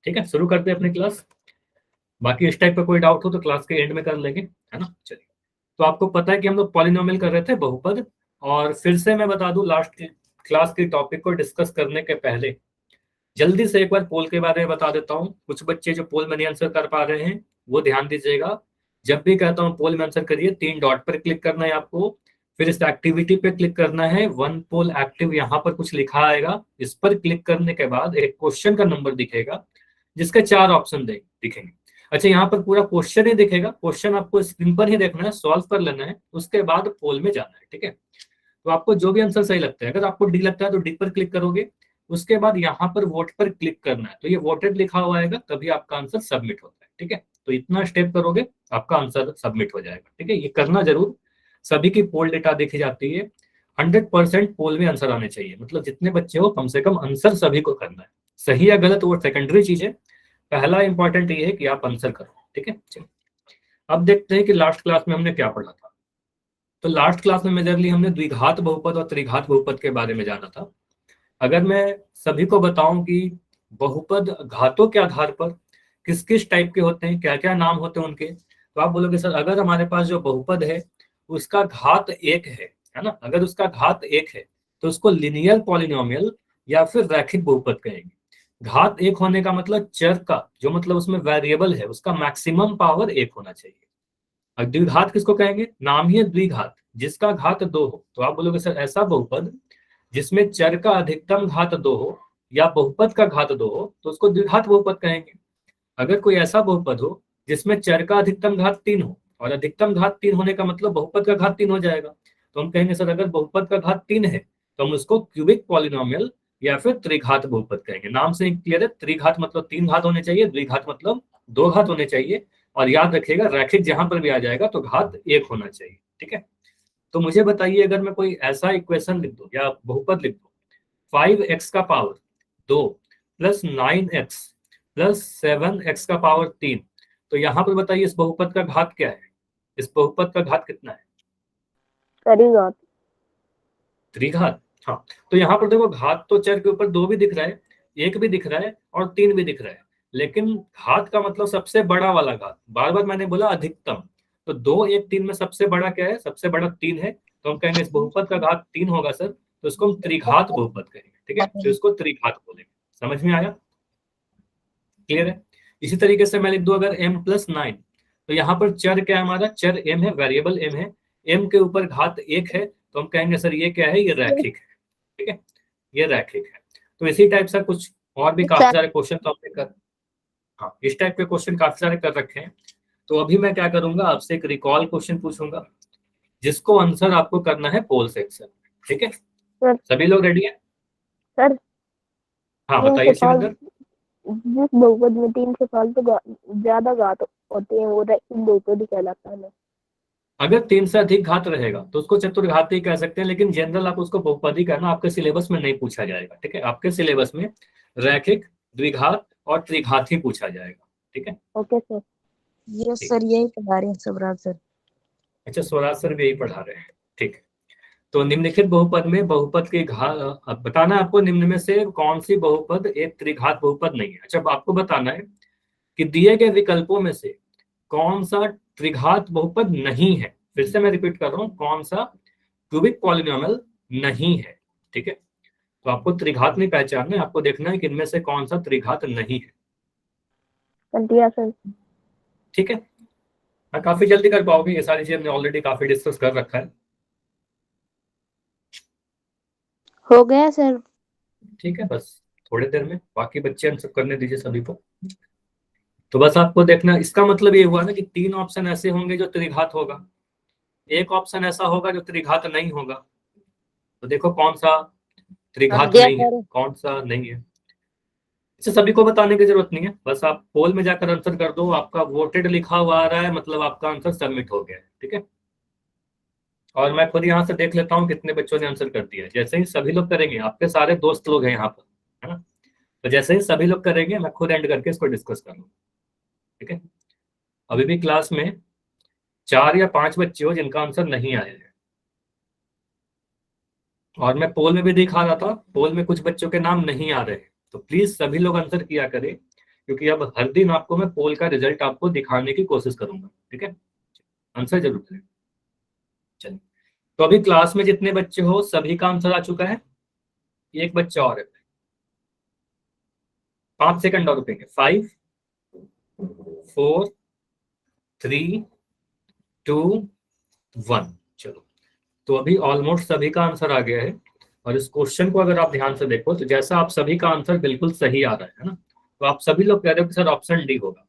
ठीक है, शुरू करते हैं अपनी क्लास। बाकी इस टाइप का कोई डाउट हो तो क्लास के एंड में कर लेंगे, है ना। चलिए, तो आपको पता है कि हम लोग पॉलिनोमियल कर रहे थे, बहुपद। और फिर से मैं बता दूं, लास्ट क्लास के टॉपिक को डिस्कस करने के पहले जल्दी से एक बार पोल के बारे में बता देता हूँ। कुछ बच्चे जो पोल में नहीं आंसर कर पा रहे हैं वो ध्यान दीजिएगा। जब भी कहता हूँ पोल में आंसर करिए, 3 डॉट पर क्लिक करना है आपको, फिर इस एक्टिविटी पे क्लिक करना है, वन पोल एक्टिव यहाँ पर कुछ लिखा आएगा, इस पर क्लिक करने के बाद एक क्वेश्चन का नंबर दिखेगा जिसके 4 ऑप्शन दिखेंगे। अच्छा, यहाँ पर पूरा क्वेश्चन ही दिखेगा, क्वेश्चन आपको स्क्रीन पर ही देखना है, सॉल्व कर लेना है, उसके बाद पोल में जाना है। ठीक है, तो आपको जो भी आंसर सही लगता है, अगर आपको डी लगता है तो डी पर क्लिक करोगे, उसके बाद यहाँ पर वोट पर क्लिक करना है, तो ये वोटेड लिखा हुआ आएगा, तभी आपका आंसर सबमिट होता है। ठीक है, तो इतना स्टेप करोगे आपका आंसर सबमिट हो जाएगा। ठीक है, ये करना जरूर। सभी की पोल डेटा देखी जाती है, 100% पोल में आंसर आने चाहिए, मतलब जितने बच्चे हो कम से कम आंसर सभी को करना है। सही या गलत वो सेकेंडरी चीज है, पहला इंपॉर्टेंट ये है कि आप आंसर करो। ठीक है, चलिए अब देखते हैं कि लास्ट क्लास में हमने क्या पढ़ा था। तो लास्ट क्लास में मेजरली हमने द्विघात बहुपद और त्रिघात बहुपद के बारे में जाना था। अगर मैं सभी को बताऊं कि बहुपद घातों के आधार पर किस किस टाइप के होते हैं, क्या क्या नाम होते हैं उनके, तो आप बोलोगे सर अगर हमारे पास जो बहुपद है उसका घात 1 है ना, अगर उसका घात 1 है तो उसको लिनियर पॉलिनोमियल या फिर रैखिक बहुपद कहेंगे। घात 1 होने का मतलब चर का जो मतलब उसमें वेरिएबल है उसका मैक्सिमम पावर 1 होना चाहिए। और द्विघात किसको कहेंगे, नाम ही है द्विघात, जिसका घात 2 हो। तो आप बोलोगे सर ऐसा बहुपद जिसमें चर का अधिकतम घात 2 हो या बहुपद का घात 2 हो तो उसको द्विघात बहुपद कहेंगे। अगर कोई ऐसा बहुपद हो जिसमें चर का अधिकतम घात 3 हो, और अधिकतम घात 3 होने का मतलब बहुपद का घात 3 हो जाएगा, तो हम कहेंगे सर अगर बहुपद का घात 3 है तो हम उसको क्यूबिक पॉलिनोमियल या फिर त्रिघात बहुपद कहेंगे। नाम से क्लियर है, त्रिघात मतलब 3 घात होने चाहिए, द्विघात मतलब 2 घात होने चाहिए, और याद रखिएगा रैखिक जहां पर भी आ जाएगा तो घात 1 होना चाहिए। ठीक है, तो मुझे बताइए अगर मैं कोई ऐसा इक्वेशन लिख दूं या बहुपद लिख दूं, 5x का power 2 plus 9x plus 7x का पावर 3, तो यहाँ पर बताइए इस बहुपद का घात क्या है, इस बहुपद का घात कितना है? त्रिघात। त्रिघात, हाँ। तो यहाँ पर देखो घात तो चर के ऊपर 2 भी दिख रहा है, 1 भी दिख रहा है और 3 भी दिख रहा है, लेकिन घात का मतलब सबसे बड़ा वाला घात, बार बार मैंने बोला अधिकतम, तो 2 1 3 में सबसे बड़ा क्या है, सबसे बड़ा 3 है, तो हम कहेंगे इस बहुपद का घात 3 होगा सर, तो इसको हम त्रिघात बहुपद कहेंगे। ठीक है, तो इसको त्रिघात बोलेंगे। समझ में आया, क्लियर है। इसी तरीके से मैं लिख दूं अगर m+9, तो यहाँ पर चर क्या है, हमारा चर m है, वेरिएबल m है, m के ऊपर घात 1 है, तो हम कहेंगे सर ये क्या है, ये रैखिक है। ठीक है, ये रैखिक है। तो इसी टाइप से कुछ और भी काफी सारे क्वेश्चन तो हमने कर, हाँ इस टाइप के क्वेश्चन काफी सारे कर रखे हैं। तो अभी मैं क्या करूंगा, आपसे एक रिकॉल क्वेश्चन पूछूंगा जिसको आंसर आपको करना है पोल सेक्शन। ठीक है, सर सभी लोग रेडी है? सर हाँ 3 से बताइए 5, शिवेंद्र। जिस बहुपद में 3 से 5 तो ज्यादा घात होते हैं वो रैखिक बहुपद ही कहलाता है ना। अगर 3 से अधिक घात रहेगा तो उसको चतुर्घाती कह सकते हैं, लेकिन जनरल आप उसको बहुपदी कहना, आपके सिलेबस में नहीं पूछा जाएगा। ठीक है, आपके सिलेबस में रैखिक, द्विघात और त्रिघात ही पूछा जाएगा। ठीक है, ओके सर। यस सर, यही पढ़ा रहे हैं स्वराज सर। अच्छा स्वराज सर भी यही पढ़ा रहे हैं। ठीक है, तो निम्नलिखित बहुपद में बहुपद के घात, अब बताना है आपको निम्न में से कौन सी बहुपद एक त्रिघात बहुपद नहीं है। अच्छा अब आपको बताना है कि दिए गए विकल्पों में से कौन सा त्रिघात बहुपद नहीं है। फिर से मैं रिपीट कर रहा हूं, कौन सा क्यूबिक पॉलिनोमियल नहीं है। ठीक है, तो आपको त्रिघात नहीं पहचानना है, आपको देखना है कि इनमें से कौन सा त्रिघात नहीं है। कंटिया सर। ठीक है, मैं काफी जल्दी कर पाओगे, ये सारी चीजें हमने ऑलरेडी काफी डिस्कस कर रखा है। हो गया सर। ठीक है, बस थोड़ी देर में बाकी बच्चे आंसर करने दीजिए सभी को। तो बस आपको देखना, इसका मतलब ये हुआ ना कि 3 ऑप्शन ऐसे होंगे जो त्रिघात होगा, एक ऑप्शन ऐसा होगा जो त्रिघात नहीं होगा। तो देखो कौन सा त्रिघात गया नहीं है, सर। कौन सा नहीं है, इसे सभी को बताने की जरूरत नहीं है, बस आप पोल में जाकर आंसर कर दो, आपका वोटेड लिखा हुआ आ रहा है मतलब आपका आंसर सबमिट हो गया है। ठीक है, और मैं खुद यहाँ से देख लेता हूँ कितने बच्चों ने आंसर कर दिया है। जैसे ही सभी लोग करेंगे, आपके सारे दोस्त लोग हैं यहाँ पर, है ना, तो जैसे ही सभी लोग करेंगे मैं खुद एंड करके इसको डिस्कस करूंगा। ठीक है, अभी भी क्लास में 4 या 5 बच्चे हो जिनका आंसर नहीं आया है, और मैं पोल में भी दिखा रहा था, पोल में कुछ बच्चों के नाम नहीं आ रहे हैं, तो प्लीज सभी लोग आंसर किया करें, क्योंकि अब हर दिन आपको मैं पोल का रिजल्ट आपको दिखाने की कोशिश करूंगा, ठीक है। आंसर जरूर करें। चलिए, तो अभी क्लास में जितने बच्चे हो सभी का आंसर आ चुका है, एक बच्चा और है। 5 सेकंड और रुकेंगे। 5 4 3 2 1। चलो, तो अभी ऑलमोस्ट सभी का आंसर आ गया है। और इस क्वेश्चन को अगर आप ध्यान से देखो तो जैसा आप सभी का आंसर बिल्कुल सही आ रहा है ना, तो आप सभी लोग कह रहे हो कि सर ऑप्शन डी होगा।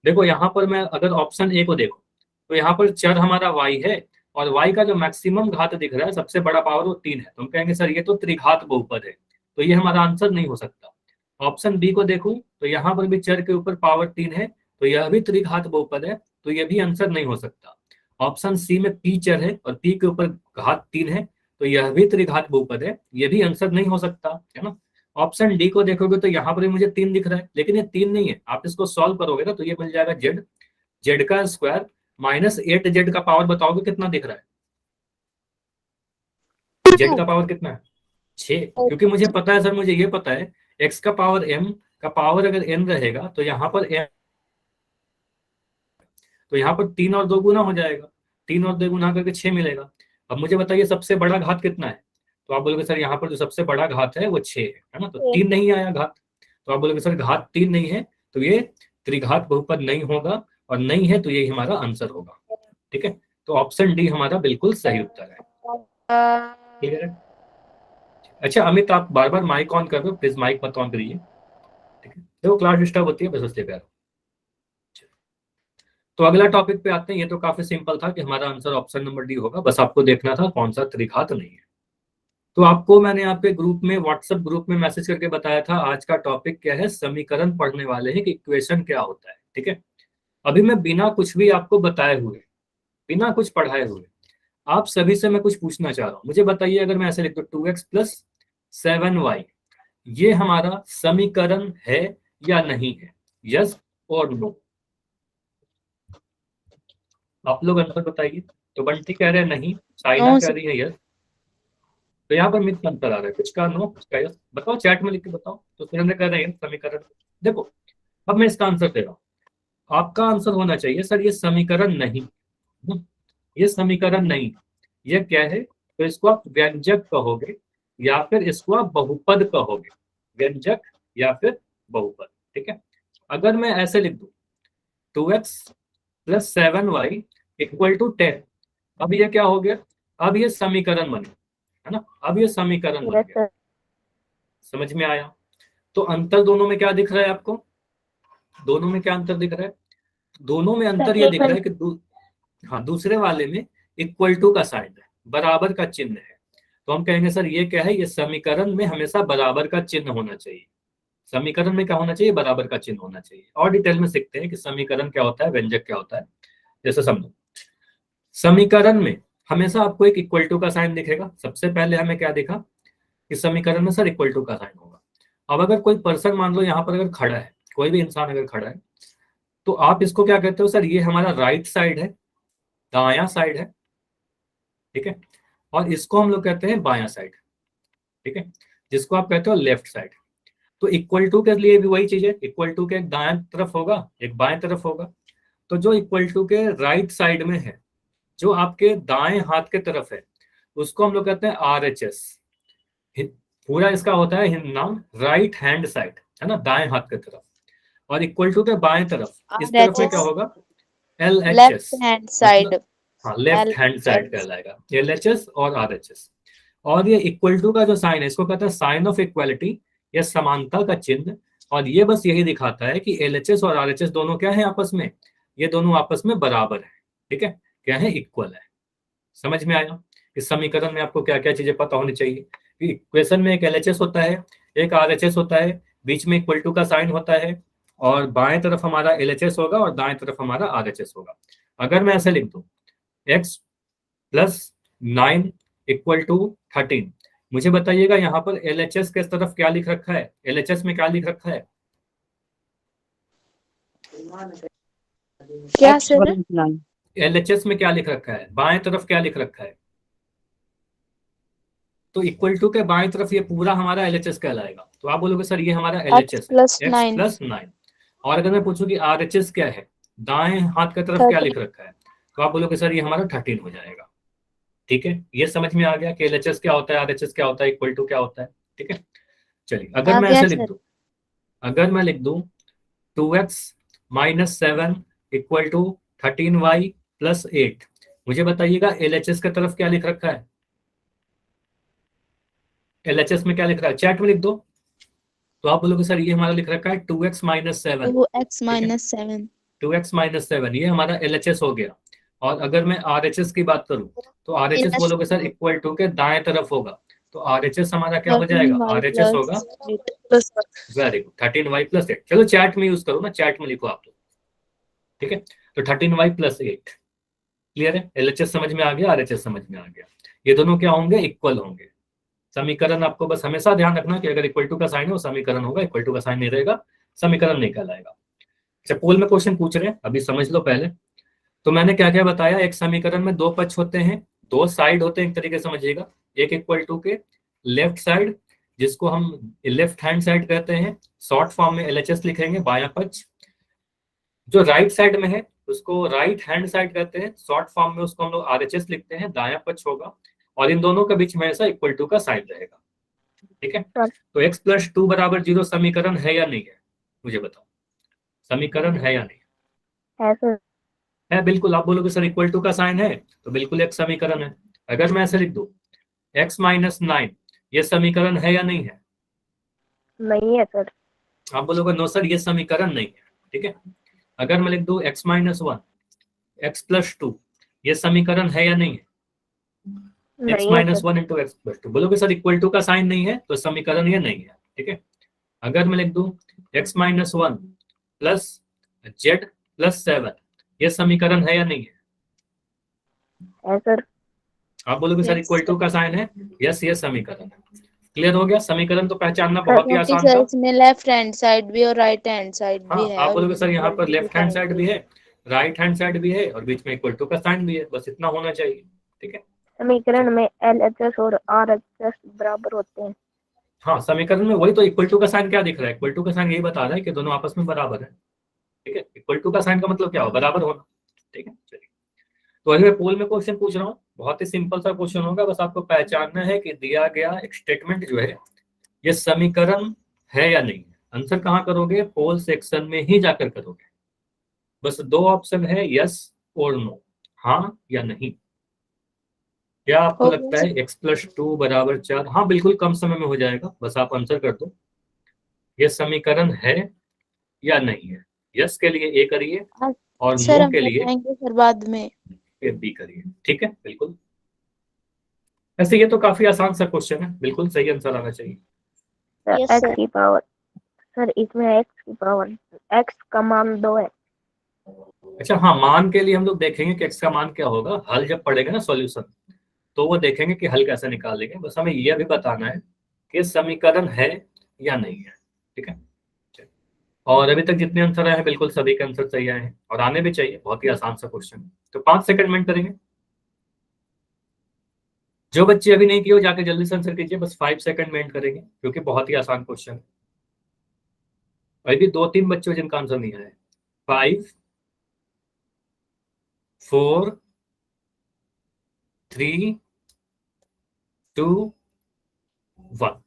देखो यहाँ पर मैं अगर ऑप्शन ए को देखो तो यहाँ पर चर हमारा y है, और y का जो मैक्सिमम घात दिख रहा है, सबसे बड़ा पावर वो 3 है, तो हम कहेंगे सर ये तो त्रिघात बहुपद है, तो ये हमारा आंसर नहीं हो सकता। ऑप्शन बी को देखूं तो यहाँ पर भी चर के ऊपर पावर 3 है, तो यह भी त्रिघात बहुपद है, तो यह भी आंसर नहीं हो सकता। ऑप्शन सी में p चर है और p के ऊपर घात 3 है, तो यह भी त्रिघात बहुपद है, यह भी आंसर नहीं हो सकता, है ना। ऑप्शन डी को देखोगे तो यहाँ पर भी मुझे 3 दिख रहा है, लेकिन ये 3 नहीं है। आप इसको सॉल्व करोगे ना तो ये मिल जाएगा जेड का स्क्वायर माइनस 8z का पावर बताओगे कितना दिख रहा है? जेड का पावर कितना है? 6। क्योंकि मुझे पता है सर, मुझे ये पता है x का पावर m का पावर अगर n रहेगा तो यहाँ पर m, तो यहाँ पर 3 और 2 गुना हो जाएगा, 3 और 2 गुना करके 6 मिलेगा। अब मुझे बताइए सबसे बड़ा घात कितना है? तो आप बोलोगे सर यहाँ पर जो सबसे बड़ा घात है वो 6 है ना, तो 3 नहीं आया घात, तो आप बोलोगे सर घात 3 नहीं है, तो ये त्रिघात बहुपद नहीं होगा, और नहीं है तो यही हमारा आंसर होगा, ठीक है। तो ऑप्शन डी हमारा बिल्कुल सही उत्तर है, क्लियर है। अच्छा अमित, आप बार बार माइक ऑन कर रहे हो, प्लीज माइक मत ऑन करिए, ठीक है। देखो क्लास डिस्टर्ब होती है, बस उससे प्यार। तो अगला टॉपिक पे आते हैं। ये तो काफी सिंपल था कि हमारा आंसर ऑप्शन नंबर डी होगा, बस आपको देखना था कौन सा त्रिघात नहीं है। तो आपको मैंने आपके ग्रुप में, व्हाट्सएप ग्रुप में मैसेज करके बताया था आज का टॉपिक क्या है, समीकरण पढ़ने वाले हैं कि इक्वेशन क्या होता है, ठीक है। अभी मैं बिना कुछ भी आपको बताए हुए, बिना कुछ पढ़ाए हुए, आप सभी से मैं कुछ पूछना चाह रहा हूं। मुझे बताइए अगर मैं ऐसे लिख दूं 2x + 7y, ये हमारा समीकरण है या नहीं है? यस और नो, आप लोग आंसर बताइए। तो बंटी कह रहे हैं नहीं, साइना नो कह रही है यस, तो यहाँ पर मिथ अंतर आ रहा है, कुछ का नो कुछ का यस। बताओ चैट में लिख के बताओ। तो सुरेंद्र कह रहे हैं समीकरण। देखो अब मैं इसका आंसर दे रहा हूँ, आपका आंसर होना चाहिए सर ये समीकरण नहीं, ये समीकरण नहीं, ये क्या है? तो इसको आप व्यंजक कहोगे या फिर इसको आप बहुपद कहोगे, व्यंजक या फिर बहुपद, ठीक है। अगर मैं ऐसे लिख दूं 2x + 7y = 10, अब ये क्या हो गया? अब ये समीकरण बन गया, है ना, अब ये समीकरण बन गया, समझ में आया? तो अंतर दोनों में क्या दिख रहा है आपको? दोनों में क्या अंतर दिख रहा है? दोनों में अंतर ये दिख रहा है कि हाँ, दूसरे वाले में = का साइन है, बराबर का चिन्ह है, तो हम कहेंगे सर ये क्या है, ये समीकरण में हमेशा बराबर का चिन्ह होना चाहिए। समीकरण में क्या होना चाहिए? बराबर का चिन्ह होना चाहिए। और डिटेल में सीखते हैं कि समीकरण क्या होता है, व्यंजक क्या होता है। जैसे समझो, समीकरण में हमेशा आपको एक = का साइन दिखेगा। सबसे पहले हमें क्या दिखा कि समीकरण में सर = का साइन होगा। अब अगर कोई पर्सन मान लो यहाँ पर अगर खड़ा है, कोई भी इंसान अगर खड़ा है, तो आप इसको क्या कहते हो? सर ये हमारा राइट साइड है, दायां साइड है, ठीक है, और इसको हम लोग कहते हैं बायां साइड, ठीक है, जिसको आप कहते हो लेफ्ट साइड। तो = के लिए भी वही चीज है, = के एक दाएं तरफ होगा, एक बाएं तरफ होगा। तो जो = के राइट साइड में है, जो आपके दाएं हाथ के तरफ है, उसको हम लोग कहते हैं RHS। पूरा इसका होता है नाम राइट हैंड साइड, है ना, दाएं हाथ की तरफ। और = के बाएं तरफ, इस तरफ में क्या होगा? LHS, लेफ्ट हैंड साइड, हाँ लेफ्ट हैंड साइड कहलाएगा, LHS और RHS। और ये = का जो साइन है, इसको कहते हैं साइन ऑफ इक्वालिटी, या समानता का चिन्ह। और ये बस यही दिखाता है कि LHS और RHS दोनों क्या है आपस में? ये दोनों आपस में बराबर है, ठीक है, क्या है? इक्वल है। समझ में आया? इस समीकरण में आपको क्या क्या चीजें पता होनी चाहिए कि इक्वेशन में एक LHS होता है, एक RHS होता है, बीच में = का साइन होता है, और बाएं तरफ हमारा LHS होगा और दाएं तरफ हमारा RHS होगा। अगर मैं ऐसे लिख दूं x + 9 = 13, मुझे बताइएगा यहाँ पर LHS के तरफ क्या लिख रखा है? LHS में क्या लिख रखा है? क्या सर? LHS में क्या लिख रखा है? बाएं तरफ क्या लिख रखा है? तो = के बाएं तरफ ये पूरा हमारा LHS कहलाएगा। तो आप बोलोगे सर ये हमारा LHS है, x + 9, x + 9। और अगर मैं पूछूं कि RHS क्या है, दाएं हाथ की तरफ क्या लिख रखा है, तो आप बोलोगे सर ये हमारा 13 हो जाएगा। ठीक है, ये समझ में आ गया कि LHS क्या होता है, RHS क्या होता है, इक्वल टू क्या होता है। ठीक है, चलिए अगर आ मैं गया ऐसे लिख सर। दूं, अगर मैं लिख दूं 2x minus 7 equal to 13y plus 8, मुझे बताइएगा LHS की तरफ क्या लिख रखा है, LHS में क्या लिख रहा है, चैट में लिख दो। तो आप बोलोगे सर ये हमारा लिख रखा है 2x माइनस 7। 2x ठीक है, माइनस 7। 2x माइनस 7 ये हमारा LHS हो गया। और अगर मैं RHS की बात करूं, तो RHS प्लस बोलोगे सर इक्वल टू के दाएं तरफ होगा, तो RHS हमारा क्या हो जाएगा, 13y RHS होगा, plus 8 plus very good, 13y plus 8। चलो चैट में यूज करो ना, चैट में लिखो आप लोग। ठीक है, तो 13y प्लस 8 क्लियर है, LHS समझ में आ गया, RHS समझ में आ गया। ये दोनों क्या होंगे, इक्वल होंगे। समीकरण आपको बस हमेशा ध्यान रखना कि अगर इक्वल टू का साइन है वो समीकरण होगा, इक्वल टू का साइन नहीं रहेगा समीकरण नहीं कहलाएगा। अच्छा, पोल में क्वेश्चन पूछ रहे हैं, अभी समझ लो पहले। तो मैंने क्या क्या बताया, एक समीकरण में दो पक्ष होते हैं, दो साइड होते हैं, एक तरीके से समझिएगा। एक इक्वल टू के लेफ्ट साइड, जिसको हम लेफ्ट हैंड साइड कहते हैं, शॉर्ट फॉर्म में LHS लिखेंगे, बायां पक्ष। जो राइट साइड में है उसको राइट हैंड साइड कहते हैं, शॉर्ट फॉर्म में उसको हम लोग RHS लिखते हैं, दायां पक्ष होगा। और इन दोनों के बीच में ऐसा इक्वल टू का साइन रहेगा। ठीक है, सर तो x प्लस 2 बराबर 0 समीकरण है या नहीं है, मुझे बताओ, समीकरण है या नहीं है सर। है? बिल्कुल, आप बोलोगे सर इक्वल टू का साइन है, तो बिल्कुल एक समीकरण है। अगर मैं ऐसे लिख दूं x माइनस 9, ये समीकरण है या नहीं है, नहीं है सर। आप बोलोगे नो सर ये समीकरण नहीं है। ठीक है, अगर मैं लिख दूं x माइनस 1, x प्लस 2, ये समीकरण है या नहीं है, x नहीं है minus sir. 1 into x plus 2, बोलोगे सर इक्वल टू का साइन नहीं है तो समीकरण ये नहीं है। ठीक है, अगर मैं लिख दूं x minus 1 plus Z plus 7, ये समीकरण है या नहीं है, है सर। आप बोलोगे sir yes equal to sir. का साइन है, यस ये समीकरण है। क्लियर हो गया, समीकरण तो पहचानना सर बहुत ही क्योंकि आसान सर था। इसमें लेफ्ट हैंड साइड भी और राइट हैंड साइड भी हाँ, है आप और बोलोगे सर यहाँ इक्वल पर to left hand sign side भी भी है। है, राइट हैंड साइड भी है, और बीच में इक्वल टू का साइन भी है, बस इतना होना चाहिए। ठीक है, समीकरण में LHS और RHS बराबर होते हैं। हाँ समीकरण में वही तो, इक्वल टू का साइन क्या दिख रहा है, इक्वल टू का साइन यही बता रहा है कि दोनों आपस में बराबर है। ठीक है, इक्वल टू का साइन का मतलब क्या हो, बराबर होना। ठीक है, चलिए, तो अभी मैं पोल में क्वेश्चन पूछ रहा हूँ, बहुत ही सिंपल सा क्वेश्चन होगा, बस आपको पहचानना है कि दिया गया एक स्टेटमेंट जो है ये समीकरण है या नहीं है। आंसर कहाँ करोगे, पोल सेक्शन में ही जाकर करोगे। बस दो ऑप्शन है, यस और नो, हाँ या नहीं। क्या आपको हो गया लगता सर। है x प्लस 2 बराबर 4, हाँ बिल्कुल कम समय में हो जाएगा, बस आप आंसर कर दो, ये समीकरण है या नहीं है। यस के लिए ए करिए आज और सर नो हम के लिए बताएंगे सर बाद में। फिर बी करिए। ठीक है, बिल्कुल। ऐसे ये तो काफी आसान सा क्वेश्चन है, बिल्कुल सही आंसर आना चाहिए। Sir yes x sir. की पावर, सर इसमें x की पावर, x का मान 2 है। अच्छा हाँ, मान के लिए हम लोग देखेंगे कि x का मान क्या होगा, हल जब पड़ेगा ना सॉल्यूशन, तो वो देखेंगे कि हल कैसे निकालेंगे। बस हमें यह भी बताना है कि समीकरण है या नहीं है। ठीक है, और अभी तक जितने आंसर आए हैं बिल्कुल सभी के आंसर सही आए हैं, और आने भी चाहिए, बहुत ही आसान सा क्वेश्चन है। तो 5 सेकंड मिनट करेंगे, जो बच्चे अभी नहीं किए हो जाके जल्दी से आंसर कीजिए, बस 5 सेकंड मेंट करेंगे क्योंकि बहुत ही आसान क्वेश्चन है। अभी 2-3 बच्चे हो जिनका आंसर नहीं आया है। 5 4 3 2 1।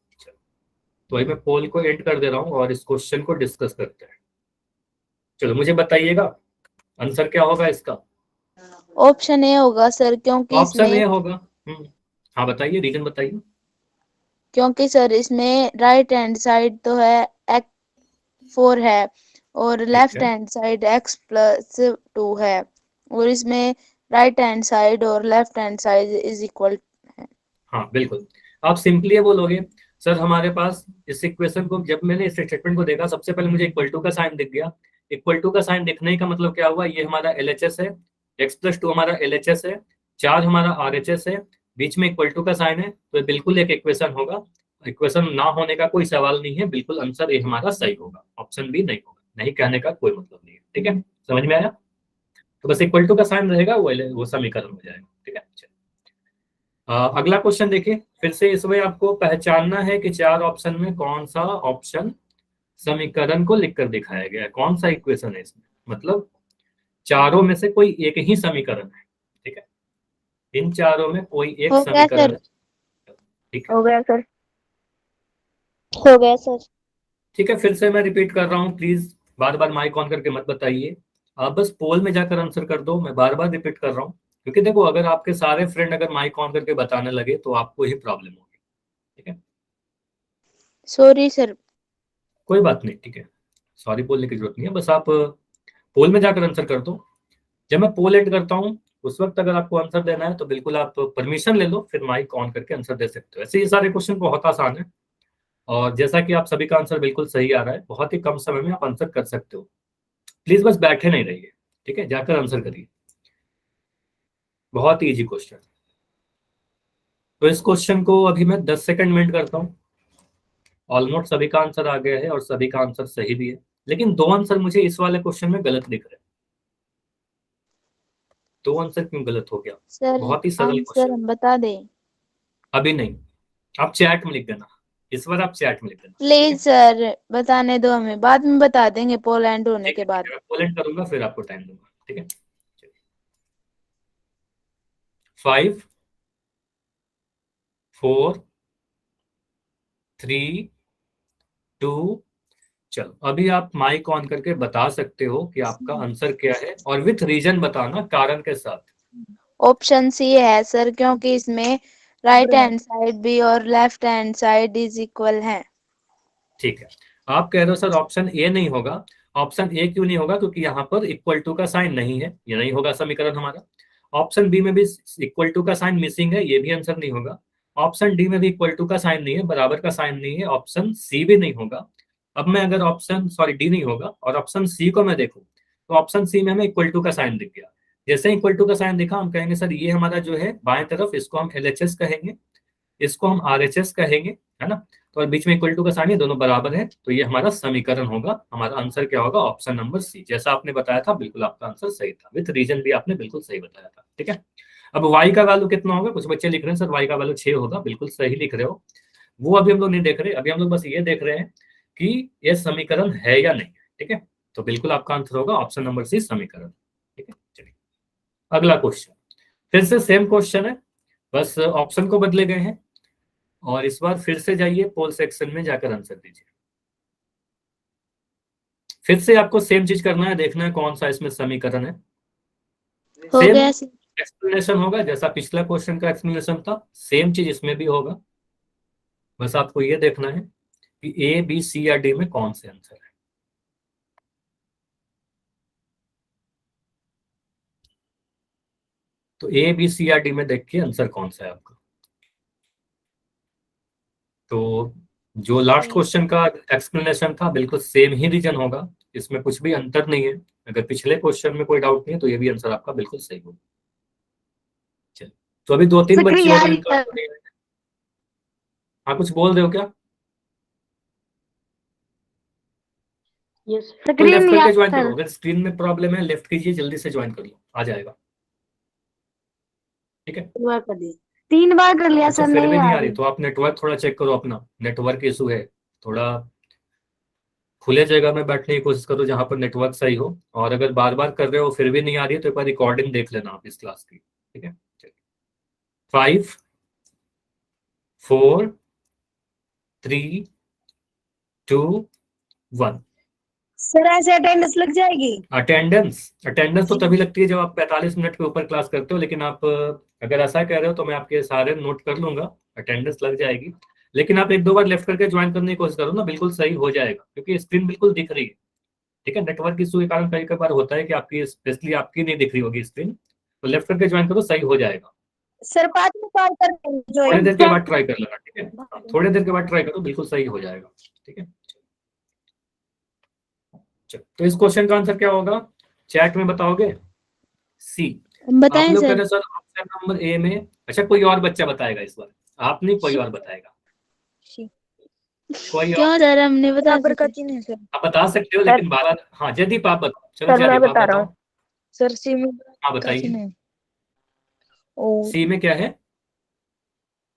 तो अभी मैं पोल को एंड कर दे रहा हूँ और इस क्वेश्चन को डिस्कस करते हैं। चलो मुझे बताइएगा आंसर क्या होगा इसका। ऑप्शन ए होगा सर क्योंकि ऑप्शन ए इसमें, होगा। हाँ बताइए, रीजन बताइए। क्योंकि सर इसमें राइट हैंड साइड तो है एक्स 4 है और ठीक लेफ्ट है, हैंड साइड x प्लस 2 है और इसमें राइट हैंड साइड और left hand side is equal है। हाँ बिल्कुल। आप सिंपली ये बोलोगे सर हमारे पास इस इक्वेशन को, जब मैंने इस स्टेटमेंट को देखा सबसे पहले मुझे इक्वल टू का साइन दिख गया। इक्वल टू का साइन दिखने का मतलब क्या हुआ, ये हमारा LHS है, x प्लस 2 हमारा LHS है, 4 हमारा RHS है, बीच में इक्वल टू का साइन है, तो ये बिल्कुल एक इक्वेशन होगा। इक्वेशन ना होने का कोई सवाल नहीं है, बिल्कुल आंसर ये हमारा सही होगा, ऑप्शन बी नहीं होगा, नहीं कहने का कोई मतलब नहीं है। ठीक है, समझ में आया। तो बस इक्वल टू का साइन रहेगा, वो समीकरण हो जाएगा। ठीक है, चलिए। अगला क्वेश्चन देखिए, फिर से इसमें आपको पहचानना है कि चार ऑप्शन में कौन सा ऑप्शन समीकरण को लिखकर दिखाया गया है। कौन सा इक्वेशन है इसमें, मतलब चारों में से कोई एक ही समीकरण है, ठीक है, इन चारों में कोई एक हो गया समीकरण सर। है, ठीक है। हो गया सर। हो गया सर। ठीक है, फिर से मैं रिपीट कर रहा हूँ, प्लीज बार बार माइक ऑन करके मत बताइए, आप बस पोल में जाकर आंसर कर दो। मैं बार बार रिपीट कर रहा हूँ, क्योंकि देखो अगर आपके सारे फ्रेंड अगर माइक ऑन करके बताने लगे तो आपको ही प्रॉब्लम होगी, ठीक है। Sorry sir. कोई बात नहीं, ठीक है, सॉरी बोलने की जरूरत नहीं है, बस आप पोल में जाकर आंसर कर दो। जब मैं पोल एंड करता हूँ उस वक्त अगर आपको आंसर देना है तो बिल्कुल आप परमिशन ले लो, फिर माइक ऑन करके आंसर दे सकते हो। ऐसे ये सारे क्वेश्चन बहुत आसान है, और जैसा कि आप सभी का आंसर बिल्कुल सही आ रहा है, बहुत ही कम समय में आप आंसर कर सकते हो। प्लीज बस बैठे नहीं रहिए, ठीक है, जाकर आंसर करिए, बहुत ही इजी क्वेश्चन। तो इस क्वेश्चन को अभी मैं 10 सेकंड वेट करता हूँ। ऑलमोस्ट सभी का आंसर आ गया है और सभी का आंसर सही भी है, लेकिन दो आंसर मुझे इस वाले क्वेश्चन में गलत दिख रहे हैं। दो आंसर क्यों गलत हो गया? सर बहुत ही सरल आंसर क्वेश्चन। हम बता दें? अभी नहीं, आप चैट में लिख देना, इस बार आप चैट में लिख देना, ठीक प्लीज है। सर बताने दो, हमें बाद में बता देंगे पोलैंड होने ठीक के है, ठीक बाद। है, मैं पोलेंड करूंगा फिर आपको टाइम दूंगा, ठीक है। 5 4 3 2, चलो अभी आप माइक ऑन करके बता सकते हो कि आपका आंसर क्या है, और विथ रीजन बताना, कारण के साथ। ऑप्शन सी है सर, क्योंकि इसमें राइट हैंड साइड भी और left hand side is equal है। ठीक है, आप कह रहे हो सर ऑप्शन ए नहीं होगा। ऑप्शन ए क्यों नहीं होगा? क्योंकि यहाँ पर इक्वल टू का साइन नहीं है, ये नहीं होगा समीकरण हमारा। ऑप्शन बी में भी इक्वल टू का साइन मिसिंग है, ये भी आंसर नहीं होगा। ऑप्शन डी में भी इक्वल टू का साइन नहीं है, बराबर का साइन नहीं है, ऑप्शन सी भी नहीं होगा। अब मैं अगर ऑप्शन सॉरी डी नहीं होगा और ऑप्शन सी को मैं देखूं तो ऑप्शन सी में हमें इक्वल टू का साइन दिख गया। जैसे इक्वल टू का साइन दिखा हम कहेंगे सर ये हमारा जो है बाएं तरफ, इसको हम एलएचएस कहेंगे, इसको हम आरएचएस कहेंगे, है ना। तो और बीच में इक्वल टू का साइन है, दोनों बराबर है, तो ये हमारा समीकरण होगा। हमारा आंसर क्या होगा? Option number C. जैसा आपने बताया था बिल्कुल आपका आंसर सही था, विथ रीजन भी आपने बिल्कुल सही बताया था, ठीक है। अब वाई का वैल्यू कितना होगा? कुछ बच्चे लिख रहे हैं सर वाई का वैल्यू 6 होगा, बिल्कुल सही लिख रहे हो। वो अभी हम लोग नहीं देख रहे, अभी हम लोग बस ये देख रहे हैं कि ये समीकरण है या नहीं, ठीक है। तो बिल्कुल आपका आंसर होगा ऑप्शन नंबर सी, समीकरण, ठीक है। चलिए अगला क्वेश्चन, फिर से सेम क्वेश्चन है, बस ऑप्शन को बदले गए हैं। और इस बार फिर से जाइए पोल सेक्शन में जाकर आंसर दीजिए। फिर से आपको सेम चीज करना है, देखना है कौन सा इसमें समीकरण है। हो सेम गया सर। एक्सप्लेनेशन होगा जैसा पिछला क्वेश्चन का एक्सप्लेनेशन था, सेम चीज इसमें भी होगा। बस आपको ये देखना है कि ए बी सी या डी में कौन से आंसर है। तो ए बी सी या डी में देखिए आंसर कौन सा है आपका। तो जो लास्ट क्वेश्चन का एक्सप्लेनेशन था बिल्कुल सेम ही रीजन होगा, इसमें कुछ भी अंतर नहीं है। अगर पिछले क्वेश्चन में कोई डाउट नहीं है तो ये भी आंसर आपका बिल्कुल सही होगा। चलिए, तो अभी 2-3 बच्चे और जिनका answer नहीं है। हाँ कुछ बोल रहे हो क्या? तो लेफ्ट करके ज्वाइन करो, अगर स्क्रीन में प्रॉब्लम है लेफ्ट कीजिए, जल्दी से ज्वाइन कर लो, आ जाएगा, ठीक है। 3 बार कर लिया अच्छा सर, फिर नहीं भी नहीं आ आ रही रही। तो आप नेटवर्क थोड़ा चेक करो अपना, नेटवर्क इशू है थोड़ा। खुले जगह में बैठने की कोशिश करो जहां पर नेटवर्क सही हो, और अगर बार बार कर रहे हो फिर भी नहीं आ रही है तो एक बार रिकॉर्डिंग देख लेना आप इस क्लास की, ठीक है। 5 4 3 2 1। सर ऐसे अटेंडेंस लग जाएगी? अटेंडेंस अटेंडेंस तो तभी लगती है जब आप 45 मिनट के ऊपर क्लास करते हो, लेकिन आप अगर ऐसा कह रहे हो तो मैं आपके सारे नोट कर लूंगा, अटेंडेंस लग जाएगी। लेकिन आप 1-2 बार लेफ्ट करके ज्वाइन करने की कोशिश करो ना, बिल्कुल सही हो जाएगा, क्योंकि स्क्रीन बिल्कुल दिख रही है, ठीक है। नेटवर्क इशू के कारण कई बार होता है कि आपकी स्पेशली आपकी नहीं दिख रही होगी स्क्रीन, तो लेफ्ट करके ज्वाइन करो, सही हो जाएगा। सर 5 में कॉल कर थोड़ी देर के बाद ट्राई कर लेना, ठीक है। हाँ, थोड़ी देर के बाद ट्राई करो, बिल्कुल सही हो जाएगा, ठीक है। चलो, तो इस क्वेश्चन का आंसर क्या होगा चैट में बताओगे? सी। आप बताएं लोग कह सर। रहे हैं सर ऑप्शन नंबर ए में। अच्छा कोई और बच्चा बताएगा इस बार, आप नहीं कोई और बताएगा, कोई और? क्यों सर, हमने बता बराबर का सकते। चिन्ह है सर। आप बता सकते हो सर लेकिन बार बार। हाँ जयदीप आप बताओ, चलो सर मैं जयदीप आप बता रहा बताओ। हूँ सर, सी में हाँ का बताइए, चिन्ह है और सी में क्या है?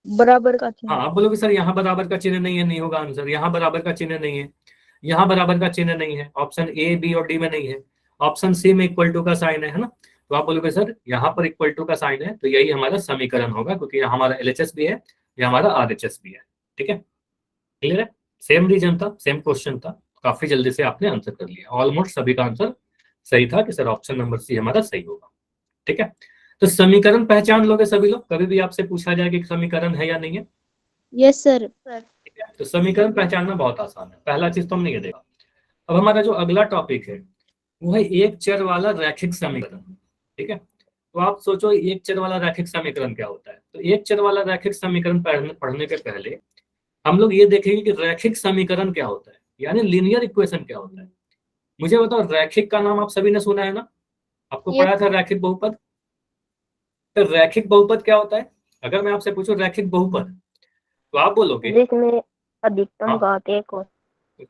बराबर का चिन्ह। हाँ आप बोलोगे सर यहाँ बराबर का चिन्ह नहीं है, नहीं होगा आंसर, यहाँ बराबर का चिन्ह नहीं है। यहाँ बराबर का चिन्ह नहीं है, ऑप्शन ए बी और डी में नहीं है, ऑप्शन सी में इक्वल टू का साइन है ना, तो आप बोलोगे सर यहाँ पर इक्वल टू का साइन है तो यही हमारा समीकरण होगा, क्योंकि यहाँ हमारा LHS भी है, यहाँ हमारा RHS भी है। ठीक है, क्लियर है? सेम रीजन था, सेम क्वेश्चन था, काफी जल्दी से आपने आंसर कर लिया, ऑलमोस्ट सभी का आंसर सही था कि सर ऑप्शन नंबर सी हमारा सही होगा। ठीक है, तो समीकरण पहचान लोगे सभी लोग, कभी भी आपसे पूछा जाए कि समीकरण है या नहीं है? Yes sir. ठीक है, तो समीकरण पहचानना बहुत आसान है, पहला चीज तो हमने ये देखा। अब हमारा जो अगला टॉपिक है वो है एक चर वाला रैखिक समीकरण। ठीक है, तो आप सोचो एक चर वाला रैखिक समीकरण क्या होता है। तो एक चर वाला रैखिक समीकरण पढ़ने के पहले हम लोग ये देखेंगे कि रैखिक समीकरण क्या होता है, यानी लीनियर इक्वेशन क्या होता है। मुझे बताओ, रैखिक का नाम आप सभी ने सुना है ना, आपको Yes. पढ़ा था रैखिक बहुपद। तो रैखिक बहुपद क्या होता है? अगर मैं आपसे पूछूं रैखिक बहुपद तो आप बोलोगे जिसमें अधिकतम हाँ, घात एक हो।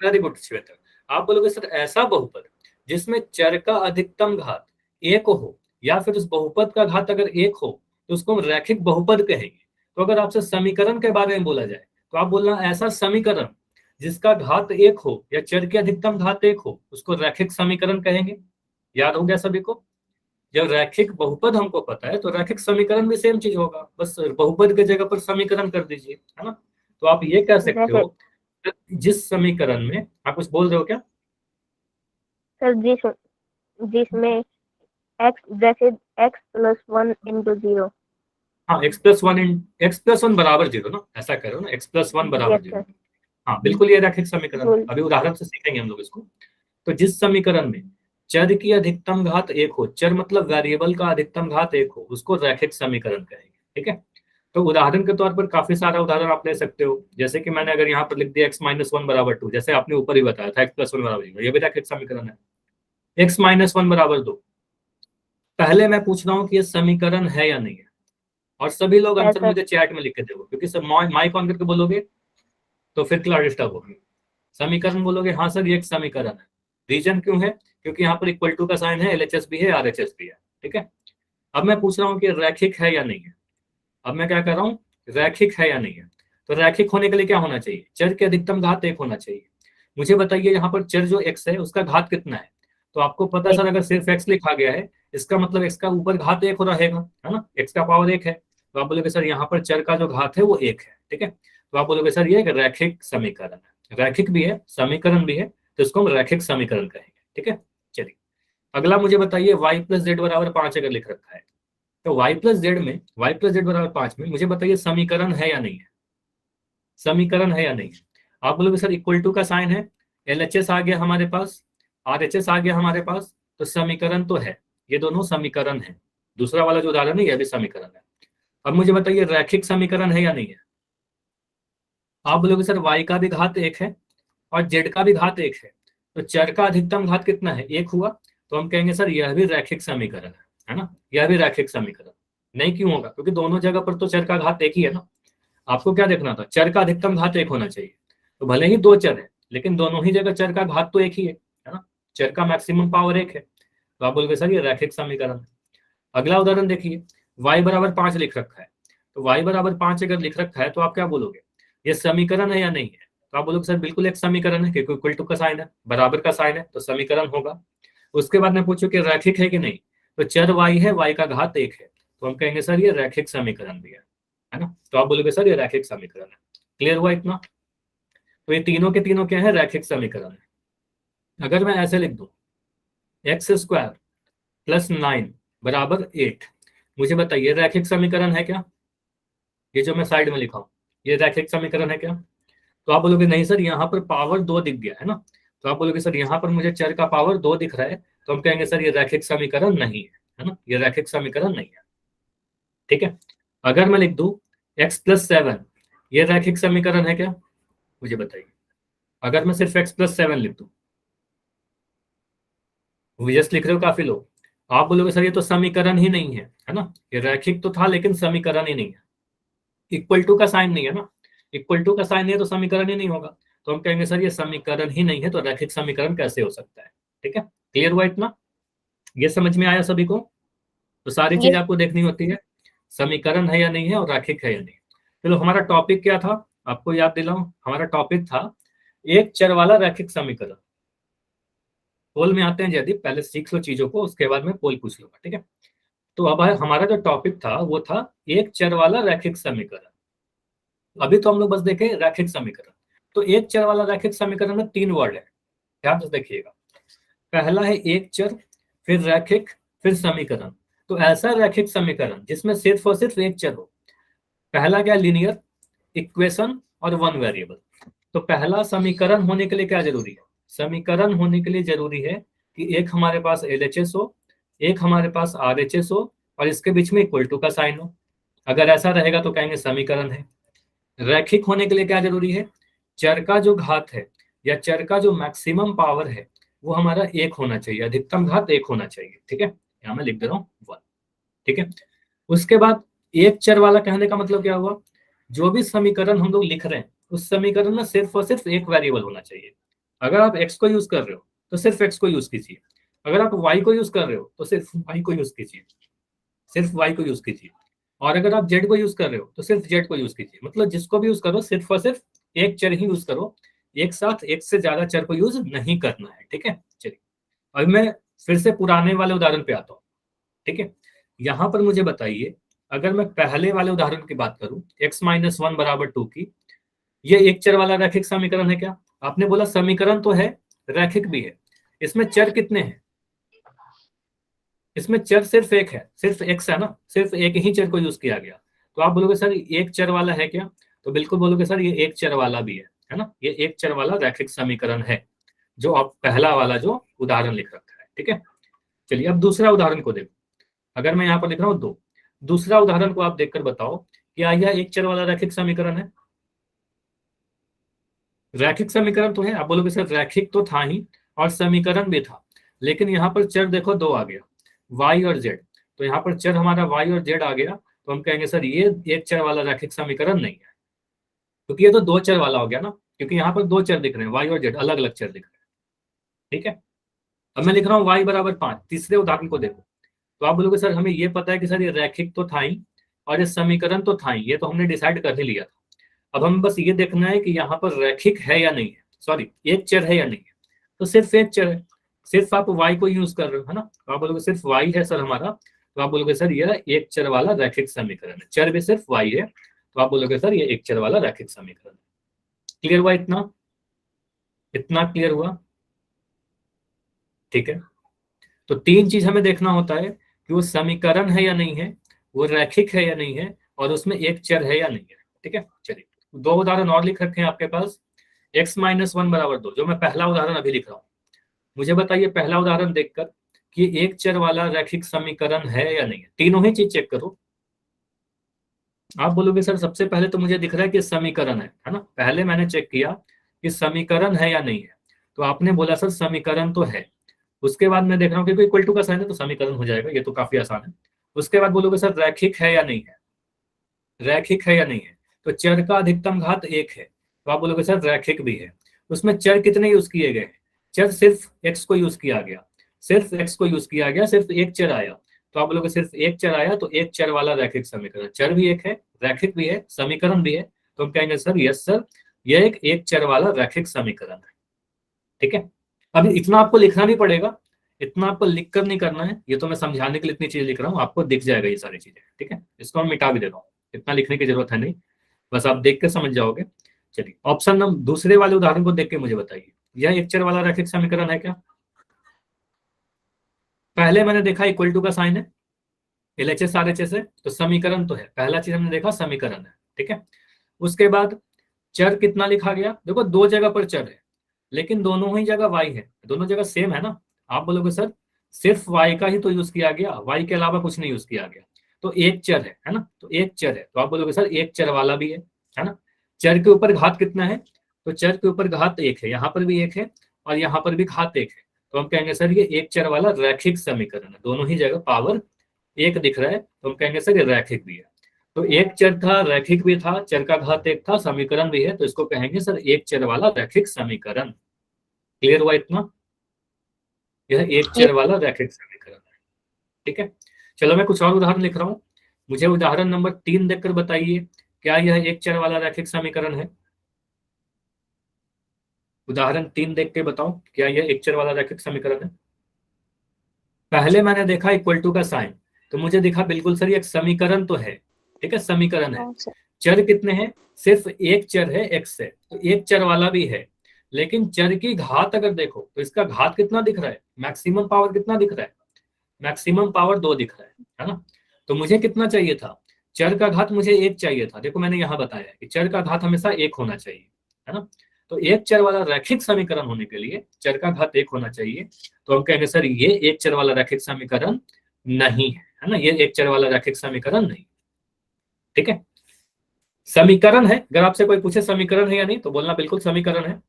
वेरी गुड श्वेता, आप बोलोगे सर ऐसा बहुपद जिसमें चर का अधिकतम घात एक हो, या फिर उस बहुपद का घात अगर एक हो तो उसको हम रैखिक बहुपद कहेंगे। तो अगर आपसे समीकरण के बारे में बोला जाए तो आप बोलना ऐसा समीकरण जिसका घात एक हो या चर की अधिकतम घात एक हो उसको रैखिक समीकरण कहेंगे। याद हो गया सभी को? जब रैखिक बहुपद हमको पता है तो रैखिक समीकरण भी सेम चीज होगा, बस बहुपद के जगह पर समीकरण कर दीजिए, है ना। तो आप ये कह सकते जैसे हो जिस समीकरण में आप कुछ बोल रहे हो क्या? सर जिसमें x जैसे x+1 × 0। हाँ, x+1 बराबर 0 ना, ऐसा करो ना, x+1 बराबर 0। हाँ बिल्कुल, ये रैखिक समीकरण है, अभी उदाहरण से सीखेंगे हम लोग इसको। तो जिस समीकरण में चर की अधिकतम घात एक हो, चर मतलब वेरिएबल का अधिकतम घात एक हो, उसको रैखिक समीकरण कहेंगे। ठीक है, तो उदाहरण के तौर पर काफी सारा उदाहरण आप ले सकते हो, जैसे कि मैंने अगर यहाँ पर लिख दिया x-1 बराबर 2, जैसे आपने ऊपर ही बताया था x+1 बराबर 0, ये भी रैखिक समीकरण है। x-1 बराबर 2, पहले मैं पूछ रहा हूँ कि ये समीकरण है या नहीं है, और सभी लोग आंसर ऐसा मुझे चैट में लिख के दो, क्योंकि सब माइक ऑन करके बोलोगे तो फिर क्लास डिस्टर्ब होगी। समीकरण बोलोगे हाँ सर ये एक समीकरण है, रीजन क्यों है? क्योंकि यहाँ पर इक्वल टू का साइन है, LHS भी है, RHS भी है। ठीक है, अब मैं पूछ रहा हूँ कि रैखिक है या नहीं है। अब मैं क्या कर रहा हूँ, रैखिक है या नहीं है। तो रैखिक होने के लिए क्या होना चाहिए? चर के अधिकतम घात एक होना चाहिए। मुझे बताइए यहाँ पर चर जो x है उसका घात कितना है? तो आपको पता है सर अगर सिर्फ x लिखा गया है इसका मतलब x का ऊपर घात एक हो रहेगा, है ना, x का पावर एक है। तो आप बोलोगे सर यहाँ पर चर का जो घात है वो एक है। ठीक है, तो आप बोलोगे सर ये एक रैखिक समीकरण है, रैखिक भी है समीकरण भी है, तो इसको हम रैखिक समीकरण कहेंगे। ठीक है, चलिए अगला मुझे बताइए y+z बराबर 5 अगर लिख रखा है तो y+z बराबर 5 में मुझे बताइए समीकरण है या नहीं है? समीकरण है या नहीं है? आप बोलोगे सर इक्वल टू का साइन है, LHS आ गया हमारे पास, RHS आ गया हमारे पास, तो समीकरण तो है, ये दोनों समीकरण है। दूसरा वाला जो उदाहरण है यह भी समीकरण है। अब मुझे बताइए रैखिक समीकरण है या नहीं है? आप बोलोगे सर y का भी घात एक है और z का भी घात एक है, तो चर का अधिकतम घात कितना है? एक हुआ, तो हम कहेंगे सर यह भी रैखिक समीकरण है ना, यह भी रैखिक समीकरण। नहीं क्यों होगा? क्योंकि दोनों जगह पर तो चर का घात एक ही है ना। आपको क्या देखना था? चर का अधिकतम घात एक होना चाहिए, तो भले ही दो चर है लेकिन दोनों ही जगह चर का घात तो एक ही है ना, चर का मैक्सिमम पावर एक है, तो आप बोलोगे सर ये रैखिक समीकरण है। अगला उदाहरण देखिए, y बराबर 5 लिख रखा है, तो y बराबर 5 अगर लिख रखा है तो आप क्या बोलोगे, ये समीकरण है या नहीं है? तो आप बोलोगे सर बिल्कुल एक समीकरण है, क्योंकि इक्वल टू का साइन है, बराबर का साइन है, तो समीकरण होगा। उसके बाद मैं पूछूं कि रैखिक है कि नहीं, तो चर y है, y का घात एक है, तो हम कहेंगे सर ये रैखिक समीकरण भी है ना, तो आप बोलोगे सर ये रैखिक समीकरण है। क्लियर हुआ इतना? तो ये तीनों के तीनों क्या है? रैखिक समीकरण है। अगर मैं ऐसे लिख दूं x² + 9 बराबर 8, मुझे बताइए रैखिक समीकरण है क्या? ये जो मैं साइड में लिखा हूं ये रैखिक समीकरण है क्या? तो आप बोलोगे नहीं सर यहाँ पर पावर 2 दिख गया है ना, तो आप बोलोगे सर यहाँ पर मुझे चर का पावर 2 दिख रहा है, तो हम कहेंगे सर ये रैखिक समीकरण नहीं है ना, ये रैखिक समीकरण नहीं है। ठीक है, अगर मैं लिख दूं x+7, ये रैखिक समीकरण है क्या? मुझे बताइए, अगर मैं सिर्फ x+7 लिख दूं, जस्ट लिख रहे हो काफी लोग, आप बोलोगे सर ये तो समीकरण ही नहीं है ना, ये रैखिक तो था लेकिन समीकरण ही नहीं है, इक्वल टू का साइन नहीं है ना, इक्वल टू का साइन नहीं है तो समीकरण ही नहीं होगा, तो हम कहेंगे सर ये समीकरण ही नहीं है, तो रैखिक समीकरण कैसे हो सकता है? ठीक है, क्लियर हुआ इतना? ये समझ में आया सभी को? तो सारी चीज आपको देखनी होती है, समीकरण है या नहीं है और रैखिक है या नहीं। चलो हमारा टॉपिक क्या था आपको याद दिलाऊं, हमारा टॉपिक था एक चर वाला रैखिक समीकरण। पोल में आते हैं जयदीप, पहले सीख लो चीजों को, उसके बाद में पोल पूछ लूंगा, ठीक है। तो अब हमारा जो टॉपिक था वो था एक चर वाला रैखिक समीकरण। अभी तो हम लोग बस देखे रैखिक समीकरण। तो एक चर वाला रैखिक समीकरण में 3 वर्ड है, ध्यान से देखिएगा। पहला है एक चर, फिर रैखिक, फिर समीकरण। तो ऐसा रैखिक समीकरण जिसमें सिर्फ और सिर्फ एक चर हो। पहला क्या, लीनियर इक्वेशन और वन वेरिएबल। तो पहला समीकरण होने के लिए क्या जरूरी है, समीकरण होने के लिए जरूरी है कि एक हमारे पास LHS हो, एक हमारे पास RHS हो, और इसके बीच में इक्वल टू का साइन हो। अगर ऐसा रहेगा तो कहेंगे समीकरण है। रैखिक होने के लिए क्या जरूरी है, चर का जो घात है या चर का जो मैक्सिमम पावर है वो हमारा 1 होना चाहिए, अधिकतम घात 1 होना चाहिए, ठीक है। यहाँ मैं लिख दे रहा हूँ 1, ठीक है। उसके बाद एक चर वाला कहने का मतलब क्या हुआ, जो भी समीकरण हम लोग लिख रहे हैं उस समीकरण में सिर्फ और सिर्फ एक वेरिएबल होना चाहिए। अगर आप x को यूज कर रहे हो तो सिर्फ x को यूज कीजिए, अगर आप y को यूज कर रहे हो तो सिर्फ y को यूज कीजिए, सिर्फ y को यूज कीजिए, और अगर आप z को यूज कर रहे हो तो सिर्फ z को यूज कीजिए। मतलब जिसको भी यूज करो सिर्फ और सिर्फ एक चर ही यूज करो, एक साथ एक से ज्यादा चर को यूज नहीं करना है, ठीक है। चलिए अब मैं फिर से पुराने वाले उदाहरण पे आता हूँ, ठीक है। यहाँ पर मुझे बताइए, अगर मैं पहले वाले उदाहरण की बात करूं x-1 बराबर 2 की, ये एक चर वाला रैखिक समीकरण है क्या? आपने बोला समीकरण तो है, रैखिक भी है। इसमें चर कितने हैं? इसमें चर सिर्फ एक है, सिर्फ x है ना, सिर्फ एक ही चर को यूज किया गया। तो आप बोलोगे सर एक चर वाला है क्या? तो बिल्कुल बोलोगे सर ये एक चर वाला भी है ना, ये एक चर वाला रैखिक समीकरण है, जो आप पहला वाला जो उदाहरण लिख रखा है, ठीक है। चलिए अब दूसरा उदाहरण को देखो। अगर मैं यहाँ पर लिख रहा हूँ 2, दूसरा उदाहरण को आप देखकर बताओ क्या यह एक चर वाला रैखिक समीकरण है? रैखिक समीकरण तो है। आप बोलोगे सर रैखिक तो था ही और समीकरण भी था, लेकिन यहाँ पर चर देखो 2 आ गया, y और z। तो यहाँ पर चर हमारा y और z आ गया, तो हम कहेंगे सर ये एक चर वाला रैखिक समीकरण नहीं है, क्योंकि ये तो 2 चर वाला हो गया ना, क्योंकि यहाँ पर 2 चर दिख रहे हैं, y और z अलग अलग चर दिख रहे हैं, ठीक है। अब मैं लिख रहा हूँ y बराबर 5। तीसरे उदाहरण को देखो, तो आप बोलोगे सर हमें ये पता है कि सर ये रैखिक तो था ही और ये समीकरण तो था ही, ये तो हमने डिसाइड कर ही लिया था। अब हम बस ये देखना है कि यहाँ पर रैखिक है या नहीं है, सॉरी एक चर है या नहीं है। तो सिर्फ एक चर है, सिर्फ आप y को यूज कर रहे हो, है ना। तो आप बोलोगे सिर्फ y है सर हमारा, तो आप बोलोगे सर ये एक चर वाला रैखिक समीकरण है, चर भी सिर्फ y है, तो आप बोलोगे सर ये एक चर वाला रैखिक समीकरण है। क्लियर हुआ? इतना इतना क्लियर हुआ? ठीक है। तो 3 चीज हमें देखना होता है कि वो समीकरण है या नहीं है, वो रैखिक है या नहीं है, और उसमें एक चर है या नहीं है, ठीक है। चलिए 2 उदाहरण और लिख रखे हैं आपके पास। x-1 बराबर 2, जो मैं पहला उदाहरण अभी लिख रहा हूँ। मुझे बताइए पहला उदाहरण देखकर कि एक चर वाला रैखिक समीकरण है या नहीं है। तीनों ही चीज चेक करो। आप बोलोगे सर सबसे पहले तो मुझे दिख रहा है कि समीकरण है ना। पहले मैंने चेक किया कि समीकरण है या नहीं है, तो आपने बोला सर समीकरण तो है। उसके बाद मैं देख रहा हूँ कि इक्वल टू का साइन है तो समीकरण हो जाएगा, ये तो काफी आसान है। उसके बाद बोलोगे सर रैखिक है या नहीं है, रैखिक है या नहीं है। तो चर का अधिकतम घात 1 है, तो आप बोलोगे सर रैखिक भी है। उसमें चर कितने यूज किए गए? चर सिर्फ x को यूज किया गया, सिर्फ x को यूज किया गया, सिर्फ एक चर आया। तो आप बोलोगे सिर्फ एक चर आया, तो एक चर वाला रैखिक समीकरण, चर भी एक है, रैखिक भी है, समीकरण भी है। तो हम कहेंगे सर यस सर यह एक चर वाला रैखिक समीकरण है, ठीक है। अभी इतना आपको लिखना नहीं पड़ेगा, इतना आपको लिख कर नहीं करना है, ये तो मैं समझाने के लिए इतनी चीजें लिख रहा हूँ, आपको दिख जाएगा ये सारी चीजें, ठीक है। इसको मैं मिटा भी दे रहा हूँ, इतना लिखने की जरूरत है नहीं, बस आप देख के समझ जाओगे। चलिए ऑप्शन नंबर दूसरे वाले उदाहरण को देख के मुझे बताइए, यह एक चर वाला रैखिक समीकरण है क्या? पहले मैंने देखा इक्वल टू का साइन है, LHS RHS है, तो समीकरण तो है। पहला चीज हमने देखा समीकरण है, ठीक है। उसके बाद चर कितना लिखा गया? देखो 2 जगह पर चर है, लेकिन दोनों ही जगह y है, दोनों जगह सेम है ना। आप बोलोगे सर सिर्फ y का ही तो यूज किया गया, y के अलावा कुछ नहीं यूज किया गया, तो एक चर है ना। तो एक चर है, तो आप बोलोगे सर एक चर वाला भी है ना। चर के ऊपर घात कितना है? तो चर के ऊपर घात 1 है, यहाँ पर भी 1 है और यहाँ पर भी घात 1 है। तो हम कहेंगे सर ये एक चर वाला रैखिक समीकरण है, दोनों ही जगह पावर 1 दिख रहा है, तो हम कहेंगे सर ये रैखिक भी है। तो एक चर था, रैखिक भी था, चर का घात 1 था, समीकरण भी है, तो इसको कहेंगे सर एक चर वाला रैखिक समीकरण। क्लियर हुआ इतना? यह एक चर वाला रैखिक समीकरण है, ठीक है। चलो मैं कुछ और उदाहरण लिख रहा हूँ। मुझे उदाहरण नंबर 3 देखकर बताइए क्या यह एक चर वाला रैखिक समीकरण है? उदाहरण 3 देख के बताओ क्या यह एक चर वाला रैखिक समीकरण है। पहले मैंने देखा इक्वल टू का साइन, तो मुझे दिखा बिल्कुल सर ये एक समीकरण तो है, ठीक है समीकरण है। No sir. चर कितने हैं, सिर्फ एक चर है x है, तो एक चर वाला भी है, लेकिन चर की घात अगर देखो तो इसका घात कितना दिख रहा है, मैक्सिमम पावर कितना दिख रहा है, मैक्सिमम पावर 2 दिख रहा है ना। तो मुझे कितना चाहिए था, चर का घात मुझे 1 चाहिए था। देखो मैंने यहाँ बताया कि चर का घात हमेशा 1 होना चाहिए, है ना। तो एक चर वाला रैखिक समीकरण होने के लिए चर का घात 1 होना चाहिए। तो हम कहेंगे सर ये एक चर वाला रैखिक समीकरण नहीं है ना, ये एक चर वाला रैखिक समीकरण नहीं, ठीक है। समीकरण है, अगर आपसे कोई पूछे समीकरण है या नहीं तो बोलना बिल्कुल समीकरण है,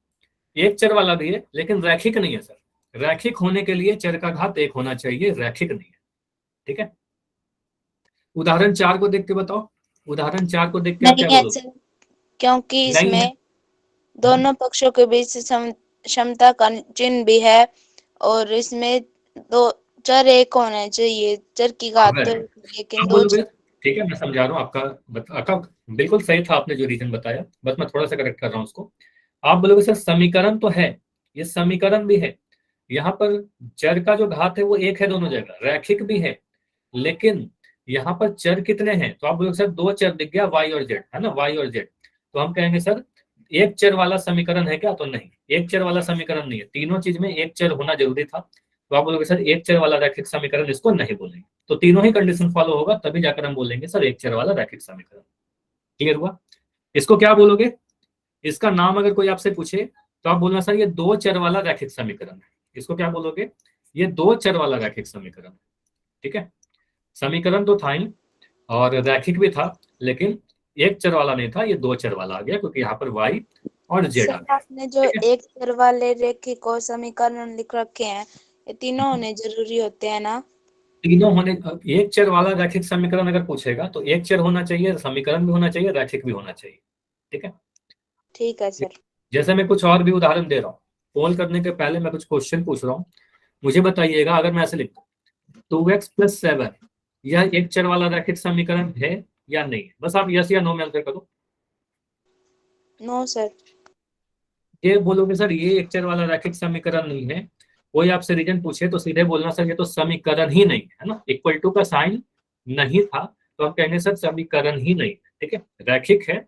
एक चर वाला भी है लेकिन रैखिक नहीं है सर। रैखिक होने के लिए चर का घात 1 होना चाहिए, रैखिक नहीं है, ठीक है। उदाहरण 4 को देख के बताओ, उदाहरण 4 को देख के आप नहीं क्या है बोलोगे। सर, क्योंकि नहीं है, इसमें दोनों पक्षों के बीच क्षमता का चिन्ह भी है और इसमें दो चर एक होने चाहिए, चर की घात तो अगर लेकिन आप दो बोलोगे, चर। ठीक है मैं समझा रहा हूँ आपका बिल्कुल सही था आपने जो रीजन बताया, बस मैं थोड़ा सा करेक्ट कर रहा हूँ उसको। आप बोलोगे सर समीकरण तो है, ये समीकरण भी है, यहाँ पर चर का जो घात है वो 1 है दोनों जगह, रैखिक भी है, लेकिन यहाँ पर चर कितने हैं, तो आप बोलोगे सर 2 चर दिख गया y और z, है ना, y और z। तो हम कहेंगे सर एक चर वाला समीकरण है क्या, तो नहीं, एक चर वाला समीकरण नहीं है, तीनों चीज में एक चर होना जरूरी था। तो आप बोलोगे सर एक चर वाला रैखिक समीकरण इसको नहीं बोलेंगे, तो तीनों ही कंडीशन फॉलो होगा तभी जाकर हम बोलेंगे सर एक चर वाला रैखिक समीकरण। क्लियर हुआ। इसको क्या बोलोगे, इसका नाम अगर कोई आपसे पूछे तो आप बोलना सर ये 2 चर वाला रैखिक समीकरण है। इसको क्या बोलोगे, ये 2 चर वाला रैखिक समीकरण, ठीक है। समीकरण तो था ही और रैखिक भी था, लेकिन एक चर वाला नहीं था, ये 2 चर वाला आ गया क्योंकि यहाँ पर y और z आ सर गया, आपने जो ठीक है। एक चर वाले रेखिक और समीकरण लिख रखे हैं, ये तीनों होने जरूरी होते हैं ना। तीनों होने, एक चर वाला रैखिक समीकरण अगर पूछेगा तो एक चर होना चाहिए, समीकरण भी होना चाहिए, रैखिक भी होना चाहिए, ठीक है। ठीक है सर। जैसे मैं कुछ और भी उदाहरण दे रहा हूँ, पोल करने के पहले मैं कुछ क्वेश्चन पूछ रहा हूँ, मुझे बताइएगा अगर मैं ऐसे लिखता हूँ 2x+7 यह एक चर वाला रैखिक समीकरण है या नहीं है, बस आप यस या नो में आंसर करो। No sir. ये बोलोगे सर ये एक चर वाला रैखिक समीकरण नहीं है, कोई आपसे रीजन पूछे तो सीधे बोलना सर ये तो समीकरण ही नहीं है ना, इक्वल टू का साइन नहीं था तो हम कहेंगे सर समीकरण ही नहीं, ठीक है। रैखिक है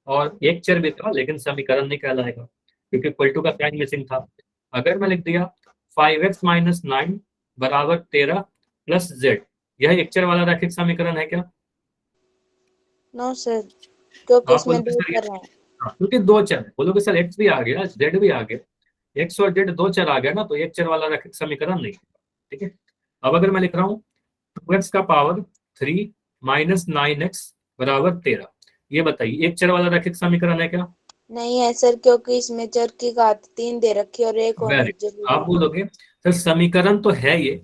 और एक चर भी था लेकिन समीकरण नहीं कहलाएगा क्योंकि इक्वल टू का साइन मिसिंग था। अगर मैं लिख दिया 5x-9 बराबर 13 प्लस जेड, यह एक चर वाला रैखिक समीकरण है क्या। नो सर, क्योंकि आप इसमें बोलोगे दो सर ये, चर हैं। हाँ, क्योंकि 2 चर है, बोलोगे सर एक्स भी आ गया जेड भी आ गया, एक्स और जेड 2 चर आ गया ना, तो एक चर वाला रैखिक समीकरण नहीं, ठीक है। अब अगर मैं लिख रहा हूँ 2x का पावर 3 माइनस 9x बराबर 13, ये बताइए एक चर वाला रैखिक समीकरण है क्या। नहीं है सर, क्योंकि इसमें चर की घात 3 दे रखी है और एक होना वेरी, आप जरूरी है। बोलोगे सर समीकरण तो है ये,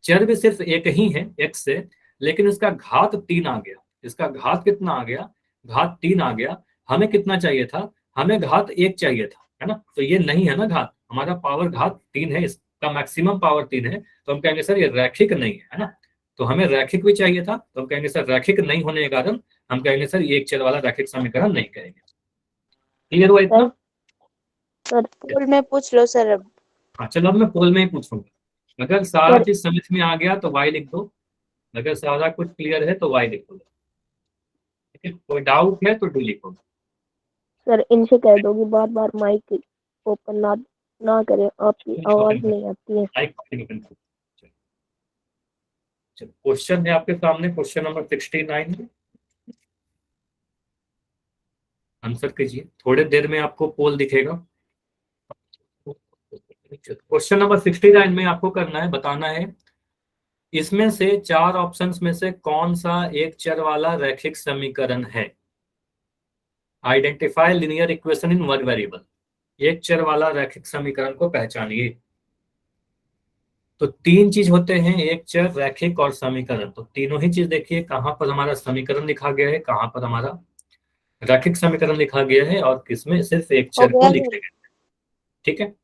चर भी सिर्फ एक ही है एक्स से, लेकिन इसका घात 3 आ गया, इसका घात कितना आ गया, घात 3 आ गया, हमें कितना चाहिए था, हमें घात 1 चाहिए था, है ना। तो ये नहीं है ना घात, हमारा पावर घात 3 है, इसका मैक्सिमम पावर 3 है, तो हम कहेंगे सर ये रैखिक नहीं है ना। तो हमें रैखिक भी चाहिए था, तो हम कहेंगे सर रैखिक नहीं होने के कारण हम कहेंगे सर ये एक चर वाला रैखिक समीकरण नहीं कहेंगे। क्लियर हुआ इतना। सर पोल में पूछ लो सर अब। हाँ चलो अब मैं पोल में ही पूछूंगा, अगर सारा सर चीज समझ में आ गया तो वाई लिख दो, अगर सारा कुछ क्लियर है तो वाई लिख दो, ठीक है। कोई डाउट है तो डी लिखो। सर इनसे कह दो कि बार बार माइक ओपन ना ना करें, आपकी आवाज नहीं आती है। क्वेश्चन है आपके सामने, क्वेश्चन नंबर 69, आंसर कीजिए, थोड़ी देर में आपको पोल दिखेगा। क्वेश्चन नंबर 69 में आपको करना है, बताना है इसमें से 4 ऑप्शंस में से कौन सा एक चर वाला रैखिक समीकरण है। Identify linear equation in one variable, एक चर वाला रैखिक समीकरण को पहचानिए। तो 3 चीज होते हैं, एक चर, रैखिक और समीकरण, तो तीनों ही चीज देखिए कहां पर हमारा समीकरण लिखा गया है, कहां पर हमारा रैखिक समीकरण लिखा गया है और किसमें सिर्फ एक हो चर को गया लिखे सर। गए, ठीक है।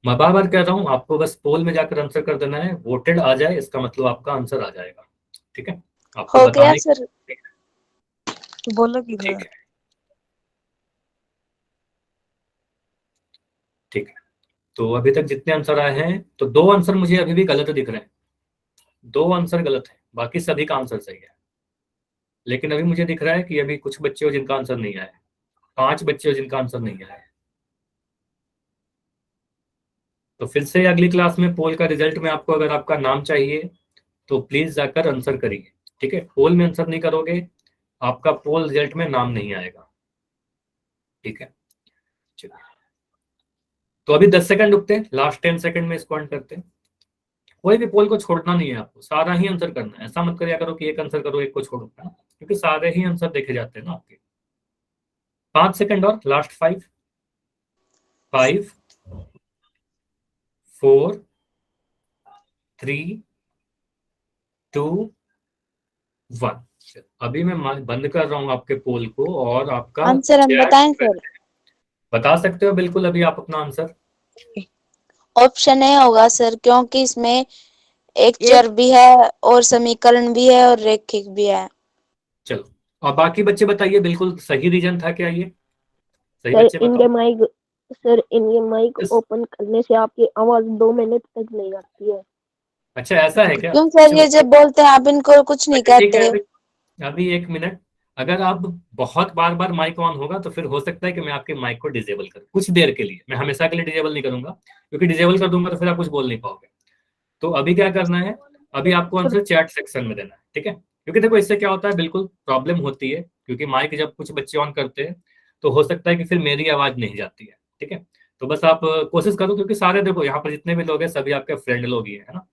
मैं बार बार कह रहा हूं आपको बस पोल में जाकर आंसर कर देना है, वोटेड आ जाए इसका मतलब आपका आंसर आ जाएगा, ठीक है। आपको हो गया बताने सर। बोलो ठीक किधर। है। ठीक है, तो अभी तक जितने आंसर आए हैं, तो 2 आंसर मुझे अभी भी गलत दिख रहे हैं, 2 आंसर गलत है, बाकी सभी का आंसर सही है। लेकिन अभी मुझे दिख रहा है कि अभी कुछ बच्चे हो जिनका आंसर नहीं आया है, 5 बच्चे हो जिनका आंसर नहीं आया है। तो फिर से अगली क्लास में पोल का रिजल्ट में आपको, अगर आपका नाम चाहिए तो प्लीज जाकर आंसर करिए। ठीक है, पोल में आंसर नहीं करोगे, आपका पोल रिजल्ट में नाम नहीं आएगा। ठीक है, चलिए, तो अभी 10 सेकंड रुकते हैं, लास्ट 10 सेकंड में इसको एंड करते हैं। कोई भी पोल को छोड़ना नहीं है आपको, सारा ही आंसर करना है। ऐसा मत करिया करो कि एक आंसर करो एक को छोड़ो, है ना, क्योंकि सारे ही आंसर देखे जाते हैं ना आपके। 5 सेकंड और, लास्ट 5 5 4 3 2 1। अभी मैं बंद कर रहा हूँ आपके पोल को, और आपका आंसर हम बताएं सर? बता सकते हो बिल्कुल अभी आप अपना आंसर। ऑप्शन ए होगा सर, क्योंकि इसमें एक चर भी है और समीकरण भी है और रैखिक भी है। चलो, और बाकी बच्चे बताइए, बिल्कुल सही रीजन था क्या ये? सही सर बच्चे इनके बताओ। माइक सर इनके माइक ओपन करने से आपकी आवाज 2 मिनट तक नहीं आती है। अच्छा, ऐसा है क्या? क्यों सर, ये चलो, जब बोलते हैं आप इनको कुछ नहीं अच्छा ठीक है, कहते? अभी 1 मिनट। अगर आप बहुत बार बार माइक ऑन होगा तो फिर हो सकता है कि मैं आपके माइक को डिजेबल करूं कुछ देर के लिए। मैं हमेशा के लिए डिजेबल नहीं करूंगा, क्योंकि डिजेबल कर दूंगा तो फिर आप कुछ बोल नहीं पाओगे। तो अभी क्या करना है, अभी आपको सर आंसर चैट सेक्शन में देना है। ठीक है, क्योंकि देखो इससे क्या होता है, बिल्कुल प्रॉब्लम होती है, क्योंकि माइक जब कुछ बच्चे ऑन करते हैं तो हो सकता है कि फिर मेरी आवाज नहीं जाती है। ठीक है, तो बस आप कोशिश करो, क्योंकि सारे देखो यहाँ पर जितने भी लोग हैं सभी आपके फ्रेंड लोग ही है ना,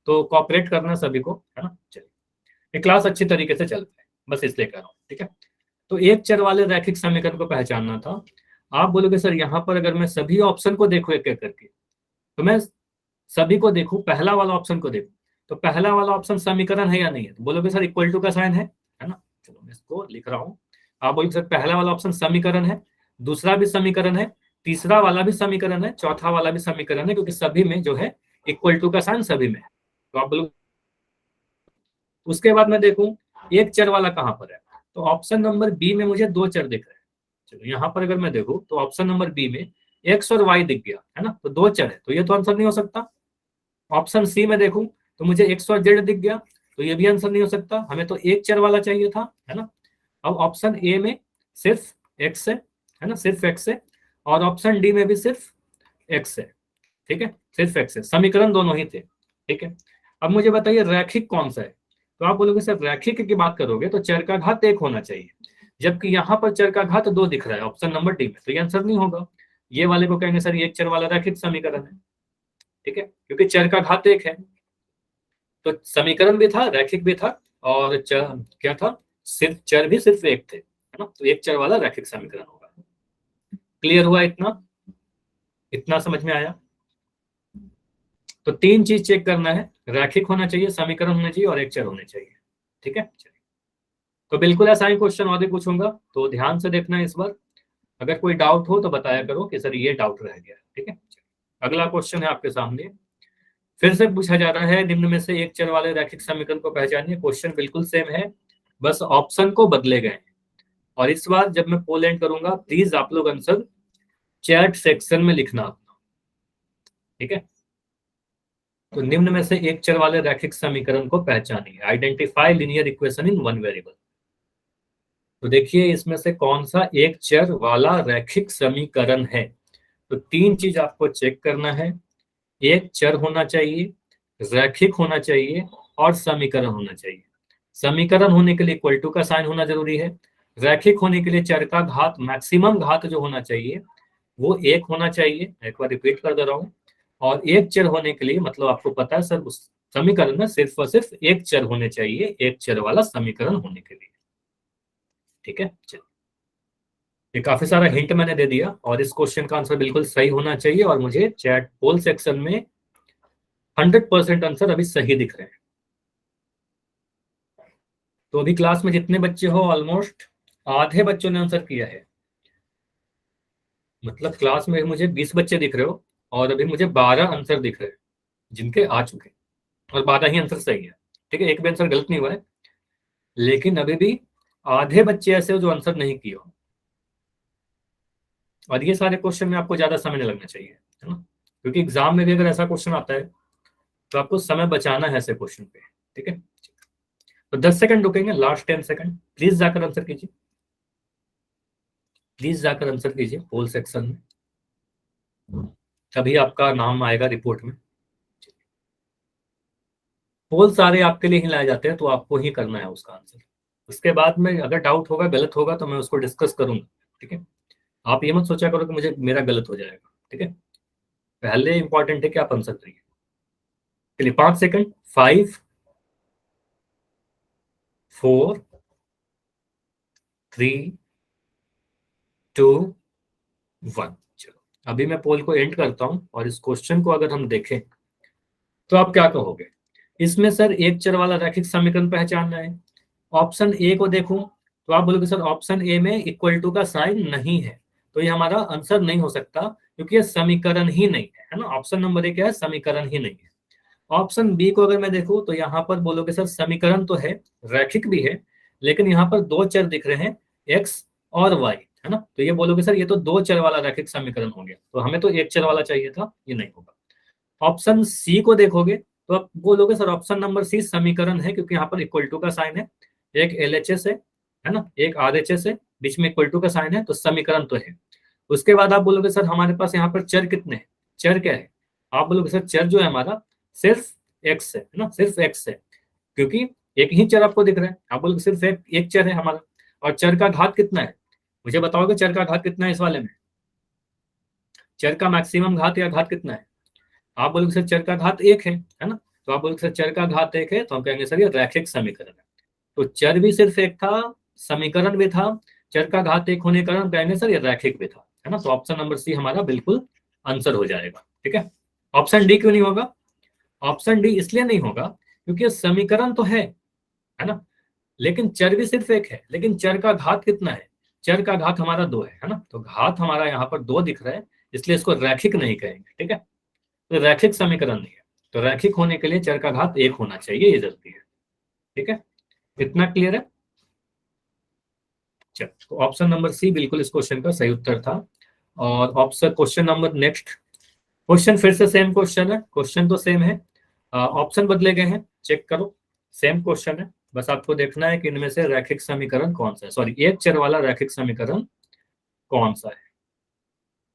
तो कॉपरेट करना सभी को, है ना। चलिए, ये क्लास अच्छी तरीके से चल पाए, बस इसलिए कर रहा हूँ। ठीक है, तो एक चर वाले रैखिक समीकरण को पहचानना था। आप बोलोगे सर यहाँ पर अगर मैं सभी ऑप्शन को देखूं एक एक करके, तो मैं सभी को देखूं, पहला वाला ऑप्शन को देखूं, तो पहला वाला ऑप्शन समीकरण है या नहीं है? तो बोलोगे सर इक्वल टू का साइन है ना। चलो मैं इसको लिख रहा हूं। आप बोलोगे सर पहला वाला ऑप्शन समीकरण है, दूसरा भी समीकरण है, तीसरा वाला भी समीकरण है, चौथा वाला भी समीकरण है, क्योंकि सभी में जो है इक्वल टू का साइन सभी में है। तो आप बोलोगे, उसके बाद मैं देखूं एक चर वाला कहां पर है, तो ऑप्शन नंबर बी में मुझे 2 चर दिख रहे हैं। चलो यहाँ पर अगर मैं देखूं तो ऑप्शन नंबर बी में एक्स और वाई दिख गया, है ना, तो 2 चर है, तो ये तो आंसर नहीं हो सकता। ऑप्शन सी में देखूं तो मुझे एक्स और जेड दिख गया, तो ये भी आंसर नहीं हो सकता, हमें तो एक चर वाला चाहिए था, है ना। अब ऑप्शन ए में सिर्फ एक्स है ना, सिर्फ एक्स है, और ऑप्शन डी में भी सिर्फ एक्स है। ठीक है, सिर्फ एक्स है, समीकरण दोनों ही थे। ठीक है, अब मुझे बताइए रैखिक कौन सा है? तो आप बोलोगे सर रैखिक की बात करोगे तो चर का घात 1 होना चाहिए, जबकि यहाँ पर चर का घात 2 दिख रहा है ऑप्शन नंबर डी में, तो ये आंसर नहीं होगा। ये वाले को कहेंगे सर ये एक चर वाला रैखिक समीकरण है। ठीक है, क्योंकि चर का घात 1 है, तो समीकरण भी था, रैखिक भी था, और चर क्या था, सिर्फ चर भी सिर्फ एक थे, है ना, तो एक चर वाला रैखिक समीकरण होगा। क्लियर हुआ इतना? इतना समझ में आया? तो 3 चीज चेक करना है, रैखिक होना चाहिए, समीकरण होना चाहिए, और एक चर होने चाहिए। ठीक है, चलिए, तो बिल्कुल ऐसा ही क्वेश्चन और भी पूछूंगा, तो ध्यान से देखना है इस बार। अगर कोई डाउट हो तो बताया करो कि सर ये डाउट रह गया। ठीक है, अगला क्वेश्चन है आपके सामने, फिर से पूछा जा रहा है निम्न में से एक चर वाले रैखिक समीकरण को पहचानिए। क्वेश्चन बिल्कुल सेम है, बस ऑप्शन को बदले गए। और इस बार जब मैं पोल एंड करूंगा प्लीज आप लोग आंसर चैट सेक्शन में लिखना अपना। ठीक है, तो निम्न में से एक चर वाले रैखिक समीकरण को पहचानिए, identify linear equation in one variable. तो देखिए इसमें से कौन सा एक चर वाला रैखिक समीकरण है। तो 3 चीज आपको चेक करना है, एक चर होना चाहिए, रैखिक होना चाहिए, और समीकरण होना चाहिए। समीकरण होने के लिए इक्वल टू का साइन होना जरूरी है, रैखिक होने के लिए चर का घात मैक्सिमम घात जो होना चाहिए वो 1 होना चाहिए, एक बार रिपीट कर दे रहा हूं, और एक चर होने के लिए मतलब आपको पता है सर उस समीकरण में सिर्फ और सिर्फ एक चर होने चाहिए, एक चर वाला समीकरण होने के लिए। ठीक है, चलिए, ये काफी सारा हिंट मैंने दे दिया, और इस क्वेश्चन का आंसर बिल्कुल सही होना चाहिए, और मुझे चैट पोल सेक्शन में 100% आंसर अभी सही दिख रहे हैं। तो अभी क्लास में जितने बच्चे हो ऑलमोस्ट आधे बच्चों ने आंसर किया है, मतलब क्लास में मुझे 20 बच्चे दिख रहे हो, और अभी मुझे 12 आंसर दिख रहे हैं जिनके आ चुके हैं, और 12 ही आंसर सही है। ठीक है, एक भी आंसर गलत नहीं हुआ है, लेकिन अभी भी आधे बच्चे ऐसे हो जो आंसर नहीं किए हो, और ये सारे क्वेश्चन में आपको ज्यादा समय नहीं लगना चाहिए, है ना, क्योंकि एग्जाम में भी अगर ऐसा क्वेश्चन आता है तो आपको समय बचाना है ऐसे क्वेश्चन पे, ठीक है। तो 10 सेकंड रुकेंगे, लास्ट 10 सेकंड, प्लीज जाकर आंसर कीजिए, प्लीज जाकर आंसर कीजिए पोल सेक्शन में, तभी आपका नाम आएगा रिपोर्ट में। पोल सारे आपके लिए ही लाए जाते हैं, तो आपको ही करना है उसका आंसर। उसके बाद में अगर डाउट होगा, गलत होगा, तो मैं उसको डिस्कस करूंगा, ठीक है। आप ये मत सोचा करो कि मुझे मेरा गलत हो जाएगा, ठीक है। पहले इंपॉर्टेंट है कि आप आंसर करिए। चलिए 5 सेकंड, 5 4 3 2 1। चलो अभी मैं पोल को एंड करता हूं, और इस क्वेश्चन को अगर हम देखें तो आप क्या कहोगे। इसमें सर एक चर वाला रैखिक समीकरण पहचानना है। ऑप्शन ए को देखूं तो आप बोलोगे सर ऑप्शन ए में इक्वल टू का साइन नहीं है, तो ये हमारा आंसर नहीं हो सकता, क्योंकि ये समीकरण ही नहीं है ना। ऑप्शन नंबर ए क्या है, समीकरण ही नहीं है। ऑप्शन बी को अगर मैं देखूं तो यहाँ पर बोलोगे सर समीकरण तो है, रैखिक भी है, लेकिन यहाँ पर दो चर दिख रहे हैं, एक्स और वाई, है ना। तो ये बोलोगे सर ये तो दो चर वाला रैखिक समीकरण हो गया, तो हमें तो एक चर वाला चाहिए था, ये नहीं होगा। ऑप्शन सी को देखोगे तो आप बोलोगे सर ऑप्शन नंबर सी समीकरण है, क्योंकि यहाँ पर इक्वल टू का साइन है, एक एलएचएस है ना, एक आरएचएस है, बीच में इक्वल टू का साइन है, तो समीकरण तो है। उसके बाद आप बोलोगे सर हमारे पास यहाँ पर चर कितने हैं, चर क्या है, आप बोलोगे सर चर जो है हमारा सिर्फ एक्स है ना, सिर्फ एक्स है, क्योंकि एक ही चर आपको दिख रहा है। आप बोलोगे सिर्फ एक चर है हमारा, और चर का घात कितना है, मुझे बताओगे चर का घात कितना है इस वाले में, चर का मैक्सिमम घात या घात कितना है। आप बोलोगे सर चर का घात एक है ना, तो आप बोलोगे सर चर का घात एक है, तो हम कहेंगे सर ये रैखिक समीकरण है। तो चर भी सिर्फ एक था, समीकरण भी था, चर का घात एक होने के कारण कहेंगे सर ये रैखिक भी था, है ना। तो ऑप्शन नंबर सी हमारा बिल्कुल आंसर हो जाएगा, ठीक है। ऑप्शन डी क्यों नहीं होगा, ऑप्शन डी इसलिए नहीं होगा क्योंकि समीकरण तो है ना, लेकिन चर भी सिर्फ एक है, लेकिन चर का घात कितना है, चर का घात हमारा दो है ना, तो घात हमारा यहाँ पर दो दिख रहा है, इसलिए इसको रैखिक नहीं कहेंगे, ठीक है। तो रैखिक समीकरण नहीं है, तो रैखिक होने के लिए चर का घात एक होना चाहिए, ये जरूरी है, ठीक है। इतना क्लियर है। चलो तो ऑप्शन नंबर सी बिल्कुल इस क्वेश्चन का सही उत्तर था। और option question number next question फिर से सेम क्वेश्चन है, क्वेश्चन तो सेम है, ऑप्शन बदले गए हैं, चेक करो, सेम क्वेश्चन है, बस आपको देखना है कि इनमें से रैखिक समीकरण कौन सा है, सॉरी एक चर वाला रैखिक समीकरण कौन सा है।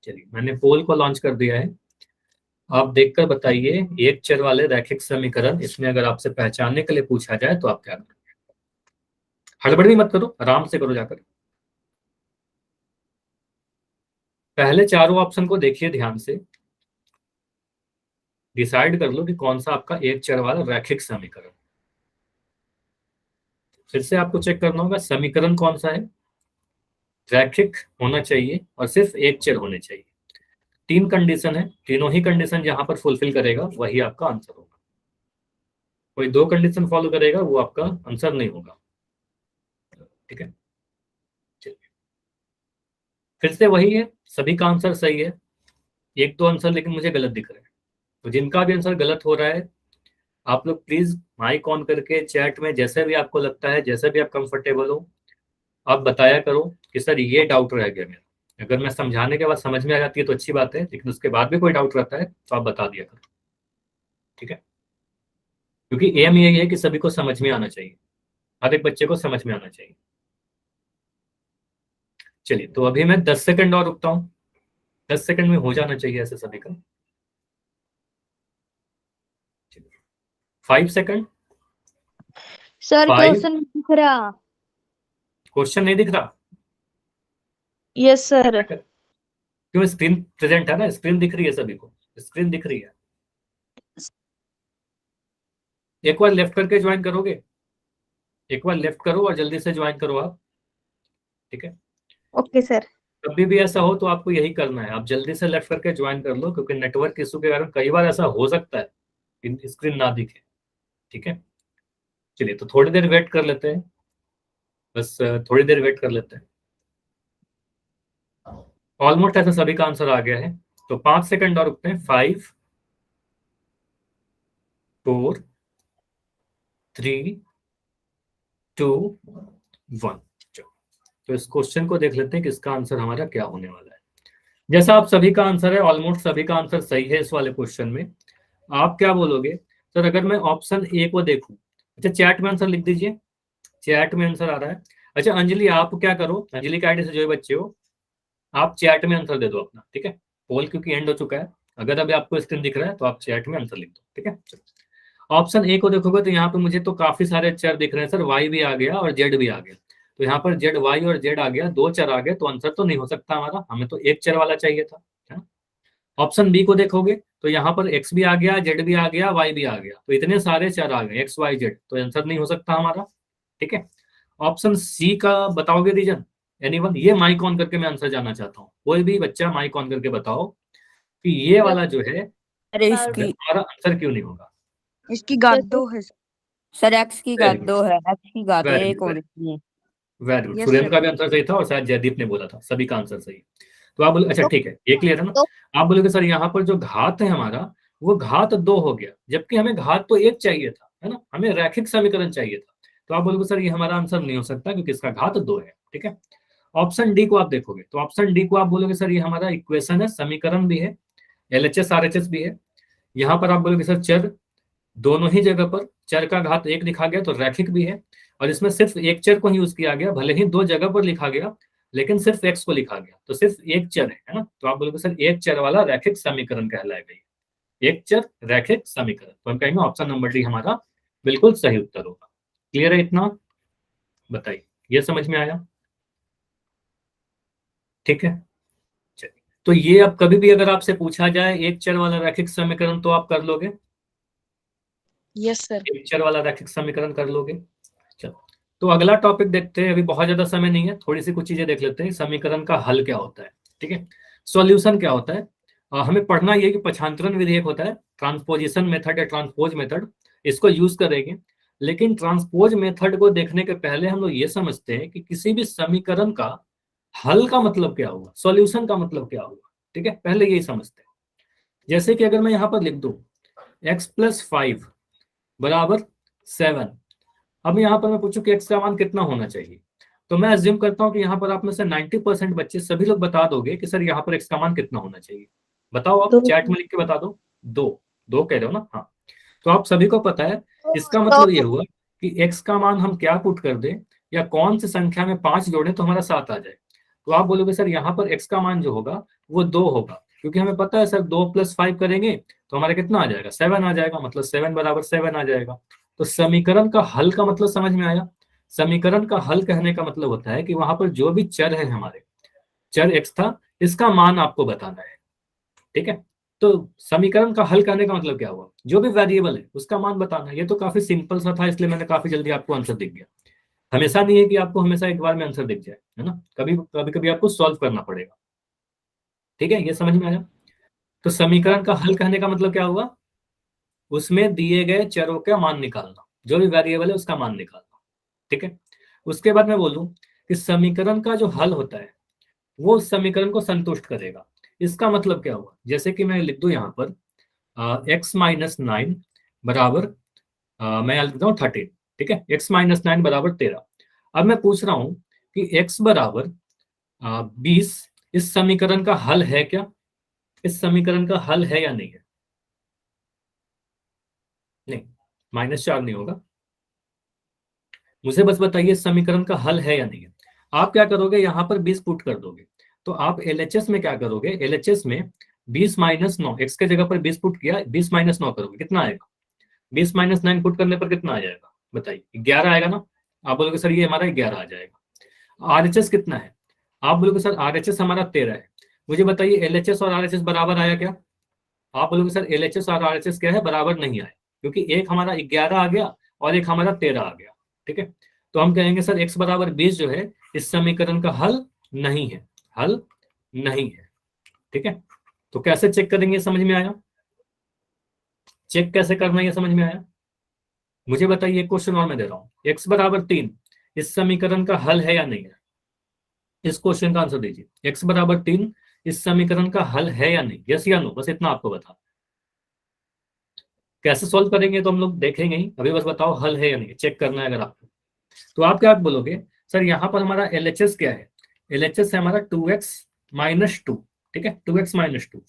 चलिए मैंने पोल को लॉन्च कर दिया है, आप देखकर बताइए एक चर वाले रैखिक समीकरण इसमें अगर आपसे पहचानने के लिए पूछा जाए तो आप क्या करोगे। हड़बड़ी मत करो, आराम से करो जाकर। पहले चारों ऑप्शन को देखिए ध्यान से, डिसाइड कर लो कि कौन सा आपका एक चर वाला रैखिक समीकरण। फिर से आपको चेक करना होगा समीकरण कौन सा है, रैखिक होना चाहिए और सिर्फ एक चर होने चाहिए। तीन कंडीशन है, तीनों ही कंडीशन जहां पर फुलफिल करेगा वही आपका आंसर होगा, कोई दो कंडीशन फॉलो करेगा वो आपका आंसर नहीं होगा, ठीक है। चलिए फिर से वही है, सभी का आंसर सही है, एक दो आंसर लेकिन मुझे गलत दिख रहा है, तो जिनका भी आंसर गलत हो रहा है आप लोग प्लीज माइक ऑन करके चैट में जैसे भी आपको लगता है, जैसे भी आप कंफर्टेबल हो, आप बताया करो कि सर ये डाउट रह गया मेरा। अगर मैं समझाने के बाद समझ में आ जाती है तो अच्छी बात है, लेकिन उसके बाद भी कोई डाउट रहता है तो आप बता दिया करो, ठीक है। क्योंकि एम यही है कि सभी को समझ में आना चाहिए, हर एक बच्चे को समझ में आना चाहिए। चलिए तो अभी मैं 10 सेकंड और रुकता हूँ, 10 सेकंड में हो जाना चाहिए ऐसे सभी का। 5 सेकंड, सर 5, क्वेश्चन दिख रहा। क्वेश्चन नहीं दिख रहा, यस सर। क्यों, स्क्रीन प्रेजेंट है ना, स्क्रीन दिख रही है सभी को, स्क्रीन दिख रही है। एक बार लेफ्ट करके ज्वाइन करोगे, एक बार लेफ्ट करो और जल्दी से ज्वाइन करो आप, ठीक है। Okay sir. कभी भी ऐसा हो तो आपको यही करना है, आप जल्दी से लेफ्ट करके ज्वाइन कर लो, क्योंकि नेटवर्क इशू के कारण कई बार ऐसा हो सकता है कि स्क्रीन ना दिखे, ठीक है। चलिए तो थोड़ी देर वेट कर लेते हैं, बस थोड़ी देर वेट कर लेते हैं। ऑलमोस्ट ऐसा सभी का आंसर आ गया है, तो 5 सेकंड और रुकते हैं। 5 4 3 2 1। तो इस क्वेश्चन को देख लेते हैं कि इसका आंसर हमारा क्या होने वाला है। जैसा आप सभी का आंसर है, ऑलमोस्ट सभी का आंसर सही है इस वाले क्वेश्चन में। आप क्या बोलोगे सर अगर मैं ऑप्शन ए को देखूं? अच्छा चैट में आंसर लिख दीजिए, चैट में आंसर आ रहा है। अच्छा अंजलि आप क्या करो, अंजलि के आईडी से जो बच्चे हो आप चैट में आंसर दे दो अपना, ठीक है? पोल क्योंकि एंड हो चुका है, अगर अभी आपको स्क्रीन दिख रहा है तो आप चैट में आंसर लिख दो, ठीक है? ऑप्शन ए को देखोगे तो यहाँ पे मुझे तो काफी सारे चर दिख रहे हैं सर, वाई भी आ गया और जेड भी आ गया। तो यहाँ पर जेड वाई और जेड आ गया, 2 चर आ गए, तो आंसर तो नहीं हो सकता हमारा, हमें तो 1 चर वाला चाहिए था, है ना? ऑप्शन बी को देखोगे तो यहाँ पर एक्स भी आ गया, जेड भी आ गया, वाई भी आ गया, तो इतने सारे चर आ गए एक्स वाई जेड, तो आंसर नहीं हो सकता हमारा, ठीक है? ऑप्शन सी का बताओगे रीजन? एनीवन? ये माइक ऑन करके मैं आंसर जानना चाहता हूँ, कोई भी बच्चा माइक ऑन करके बताओ कि ये वाला जो है अरे इसकी हमारा आंसर क्यों नहीं होगा? इसकी घात 2 है सर, एक्स की घात Very 2 है, एक्स की घात Very 1 good, और इसकी है। Very good. Yes, Surendra sir. का भी आंसर सही था और शायद जयदीप ने बोला था, सभी का आंसर सही है। तो आप बोले अच्छा ठीक है, ये क्लियर है ना? आप बोलोगे सर यहाँ पर जो घात है हमारा वो घात 2 हो गया, जबकि हमें घात तो 1 चाहिए था, है ना? हमें रैखिक समीकरण चाहिए था। तो आप बोलोगे सर ये हमारा आंसर नहीं हो सकता क्योंकि इसका घात 2 है, ठीक है? ऑप्शन डी को आप देखोगे तो ऑप्शन डी को आप बोलोगे सर ये हमारा इक्वेशन है, समीकरण भी है, एलएचएस आरएचएस भी है। यहाँ पर आप बोलोगे सर चर, दोनों ही जगह पर चर का घात 1 लिखा गया तो रैखिक भी है, और इसमें सिर्फ एक चर को ही यूज किया गया, भले ही 2 जगह पर लिखा गया लेकिन सिर्फ एक्स को लिखा गया, तो सिर्फ एक चर है ना? तो आप बोलोगे सर एक चर वाला रैखिक समीकरण कहलाएगा ये, एक चर रैखिक समीकरण। तो हम कहेंगे ऑप्शन नंबर डी हमारा बिल्कुल सही उत्तर होगा। क्लियर है इतना? बताइए, ये समझ में आया? ठीक है, चलिए। तो ये अब कभी भी अगर आपसे पूछा जाए एक चर वाला रैखिक समीकरण तो आप कर लोगे? Yes sir. एक चर वाला रैखिक समीकरण कर लोगे? चलो तो अगला टॉपिक देखते हैं, अभी बहुत ज्यादा समय नहीं है, थोड़ी सी कुछ चीजें देख लेते हैं। समीकरण का हल क्या होता है, ठीक है? सॉल्यूशन क्या होता है? हमें पढ़ना ये कि पक्षांतरण विधि एक होता है, ट्रांसपोजिशन मेथड या ट्रांसपोज मेथड, इसको यूज करेंगे। लेकिन ट्रांसपोज मेथड को देखने के पहले हम लोग ये समझते हैं कि किसी भी समीकरण का हल का मतलब क्या हुआ, सॉल्यूशन का मतलब क्या हुआ, ठीक है? पहले यही समझते हैं। जैसे कि अगर मैं यहाँ पर लिख दूं x+5 बराबर 7, अब यहाँ पर मैं पूछूं कि x का मान कितना होना चाहिए, तो मैं अज्यूम करता हूँ कि यहाँ पर आप में से 90% बच्चे सभी लोग बता दोगे कि सर यहाँ पर x का मान कितना होना चाहिए। बताओ, आप चैट में लिख के बता दो। 2 कह रहे हो ना? हाँ, तो आप सभी को पता है, इसका मतलब ये हुआ कि x का मान हम क्या पुट कर दें या कौन सी संख्या में 5 जोड़े तो हमारा 7 आ जाए। तो आप बोलोगे सर यहाँ पर x का मान जो होगा वो 2 होगा, क्योंकि हमें पता है सर 2 + 5 करेंगे तो हमारा कितना आ जाएगा, 7 आ जाएगा, मतलब 7 बराबर 7 आ जाएगा। तो समीकरण का हल का मतलब समझ में आया? समीकरण का हल कहने का मतलब होता है कि वहां पर जो भी चर है, हमारे चर x था, इसका मान आपको बताना है, ठीक है? तो समीकरण का हल करने का मतलब क्या हुआ, जो भी वेरिएबल है उसका मान बताना। ये तो काफी सिंपल सा था, इसलिए मैंने काफी जल्दी आपको आंसर दिख गया। हमेशा नहीं है कि आपको हमेशा एक बार में आंसर दिख जाए, है ना? कभी कभी कभी आपको सॉल्व करना पड़ेगा, ठीक है? ये समझ में आया? तो समीकरण का हल कहने का मतलब क्या हुआ, उसमें दिए गए चरों का मान निकालना, जो भी वेरिएबल है उसका मान निकालना, ठीक है? उसके बाद मैं बोलूं कि समीकरण का जो हल होता है वो उस समीकरण को संतुष्ट करेगा। इसका मतलब क्या हुआ, जैसे कि मैं लिख दूं यहाँ पर x-9 बराबर मैं लिखता हूँ 13, ठीक है? x-9 बराबर 13। अब मैं पूछ रहा हूं कि x बराबर 20 इस समीकरण का हल है क्या? इस समीकरण का हल है या नहीं है? नहीं, -4 नहीं होगा। मुझे बस बताइए इस समीकरण का हल है या नहीं है। आप क्या करोगे, यहाँ पर 20 पुट कर दोगे, तो आप एलएचएस में क्या करोगे, एलएचएस में 20 - 9, एक्स के जगह पर 20 पुट किया, 20 - 9 करोगे, कितना आएगा? 20 - 9 पुट करने पर कितना आ जाएगा, बताइए? 11 आएगा ना? आप बोलोगे सर ये हमारा 11 आ जाएगा। आरएचएस कितना है? आप बोलोगे सर आरएचएस हमारा 13 है। मुझे बताइए एलएचएस और आरएचएस बराबर आया क्या? आप बोलोगे सर एलएचएस और आरएचएस क्या है, बराबर नहीं आए, क्योंकि एक हमारा 11 आ गया और एक हमारा 13 आ गया, ठीक है? तो हम कहेंगे सर x बराबर 20 जो है इस समीकरण का हल नहीं है, हल नहीं है, ठीक है? तो कैसे चेक करेंगे, समझ में आया? चेक कैसे करना है ये समझ में आया? मुझे बताइए, एक क्वेश्चन और मैं दे रहा हूं, x बराबर 3 इस समीकरण का हल है या नहीं है? इस क्वेश्चन का आंसर दीजिए, x बराबर 3 इस समीकरण का हल है या नहीं, यस या नो, बस इतना आपको बता। कैसे सॉल्व करेंगे तो हम लोग देखेंगे ही, अभी बस बताओ हल है या नहीं, चेक करना है अगर आपको। तो आप क्या बोलोगे, सर यहाँ पर हमारा एलएचएस क्या है? एलएचएस है हमारा 2x - 2, ठीक है, 2x माइनस 2।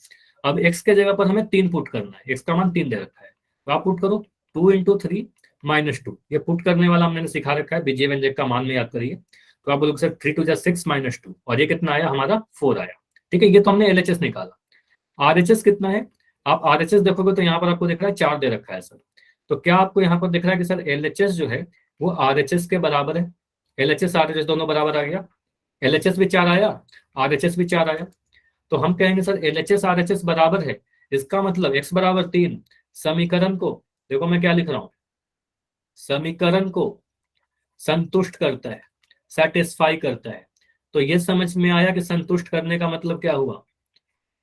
अब x के जगह पर हमें 3 पुट करना है, x का मान 3 दे रखा है, तो आप पुट करो 2 इंटू 3 माइनस 2। ये पुट करने वाला हमने सिखा रखा है, बीजे व्यंजक का मान में याद करिए। तो आप बोलोगे सर 3 2 6 माइनस 2, और ये कितना आया हमारा 4 आया। ठीक है, ये तो हमने LHS निकाला। RHS कितना है, आप RHS देखोगे तो यहाँ पर आपको दिख रहा है 4 दे रखा है सर। तो क्या आपको यहाँ पर दिख रहा है कि सर LHS जो है वो RHS के बराबर है? LHS RHS दोनों बराबर आ गया, LHS भी 4 आया, RHS भी 4 आया। तो हम कहेंगे सर LHS RHS बराबर है, इसका मतलब x बराबर 3 समीकरण को, देखो मैं क्या लिख रहा हूं, समीकरण को संतुष्ट करता है, सेटिस्फाई करता है। तो ये समझ में आया कि संतुष्ट करने का मतलब क्या हुआ?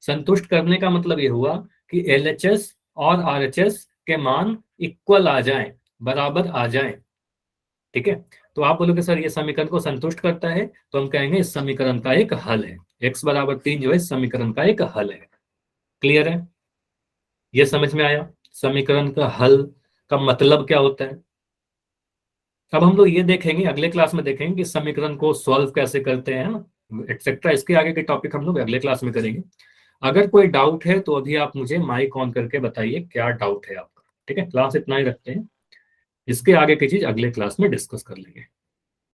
संतुष्ट करने का मतलब ये हुआ कि LHS और RHS के मान इक्वल आ जाएं, बराबर आ जाएं। ठीक है, तो आप बोलोगे सर ये समीकरण को संतुष्ट करता है, तो हम कहेंगे इस समीकरण का एक हल है, x बराबर 3 जो है इस समीकरण का एक हल है। क्लियर है? ये समझ में आया समीकरण का हल का मतलब क्या होता है? अब हम लोग ये देखेंगे, अगले क्लास में देखेंगे कि समीकरण को सॉल्व कैसे करते हैं ना, एक्सेट्रा। इसके आगे के टॉपिक हम लोग अगले क्लास में करेंगे। अगर कोई डाउट है तो अभी आप मुझे माइक ऑन करके बताइए क्या डाउट है आपका। ठीक है, क्लास इतना ही रखते हैं, इसके आगे की चीज अगले क्लास में डिस्कस कर लेंगे।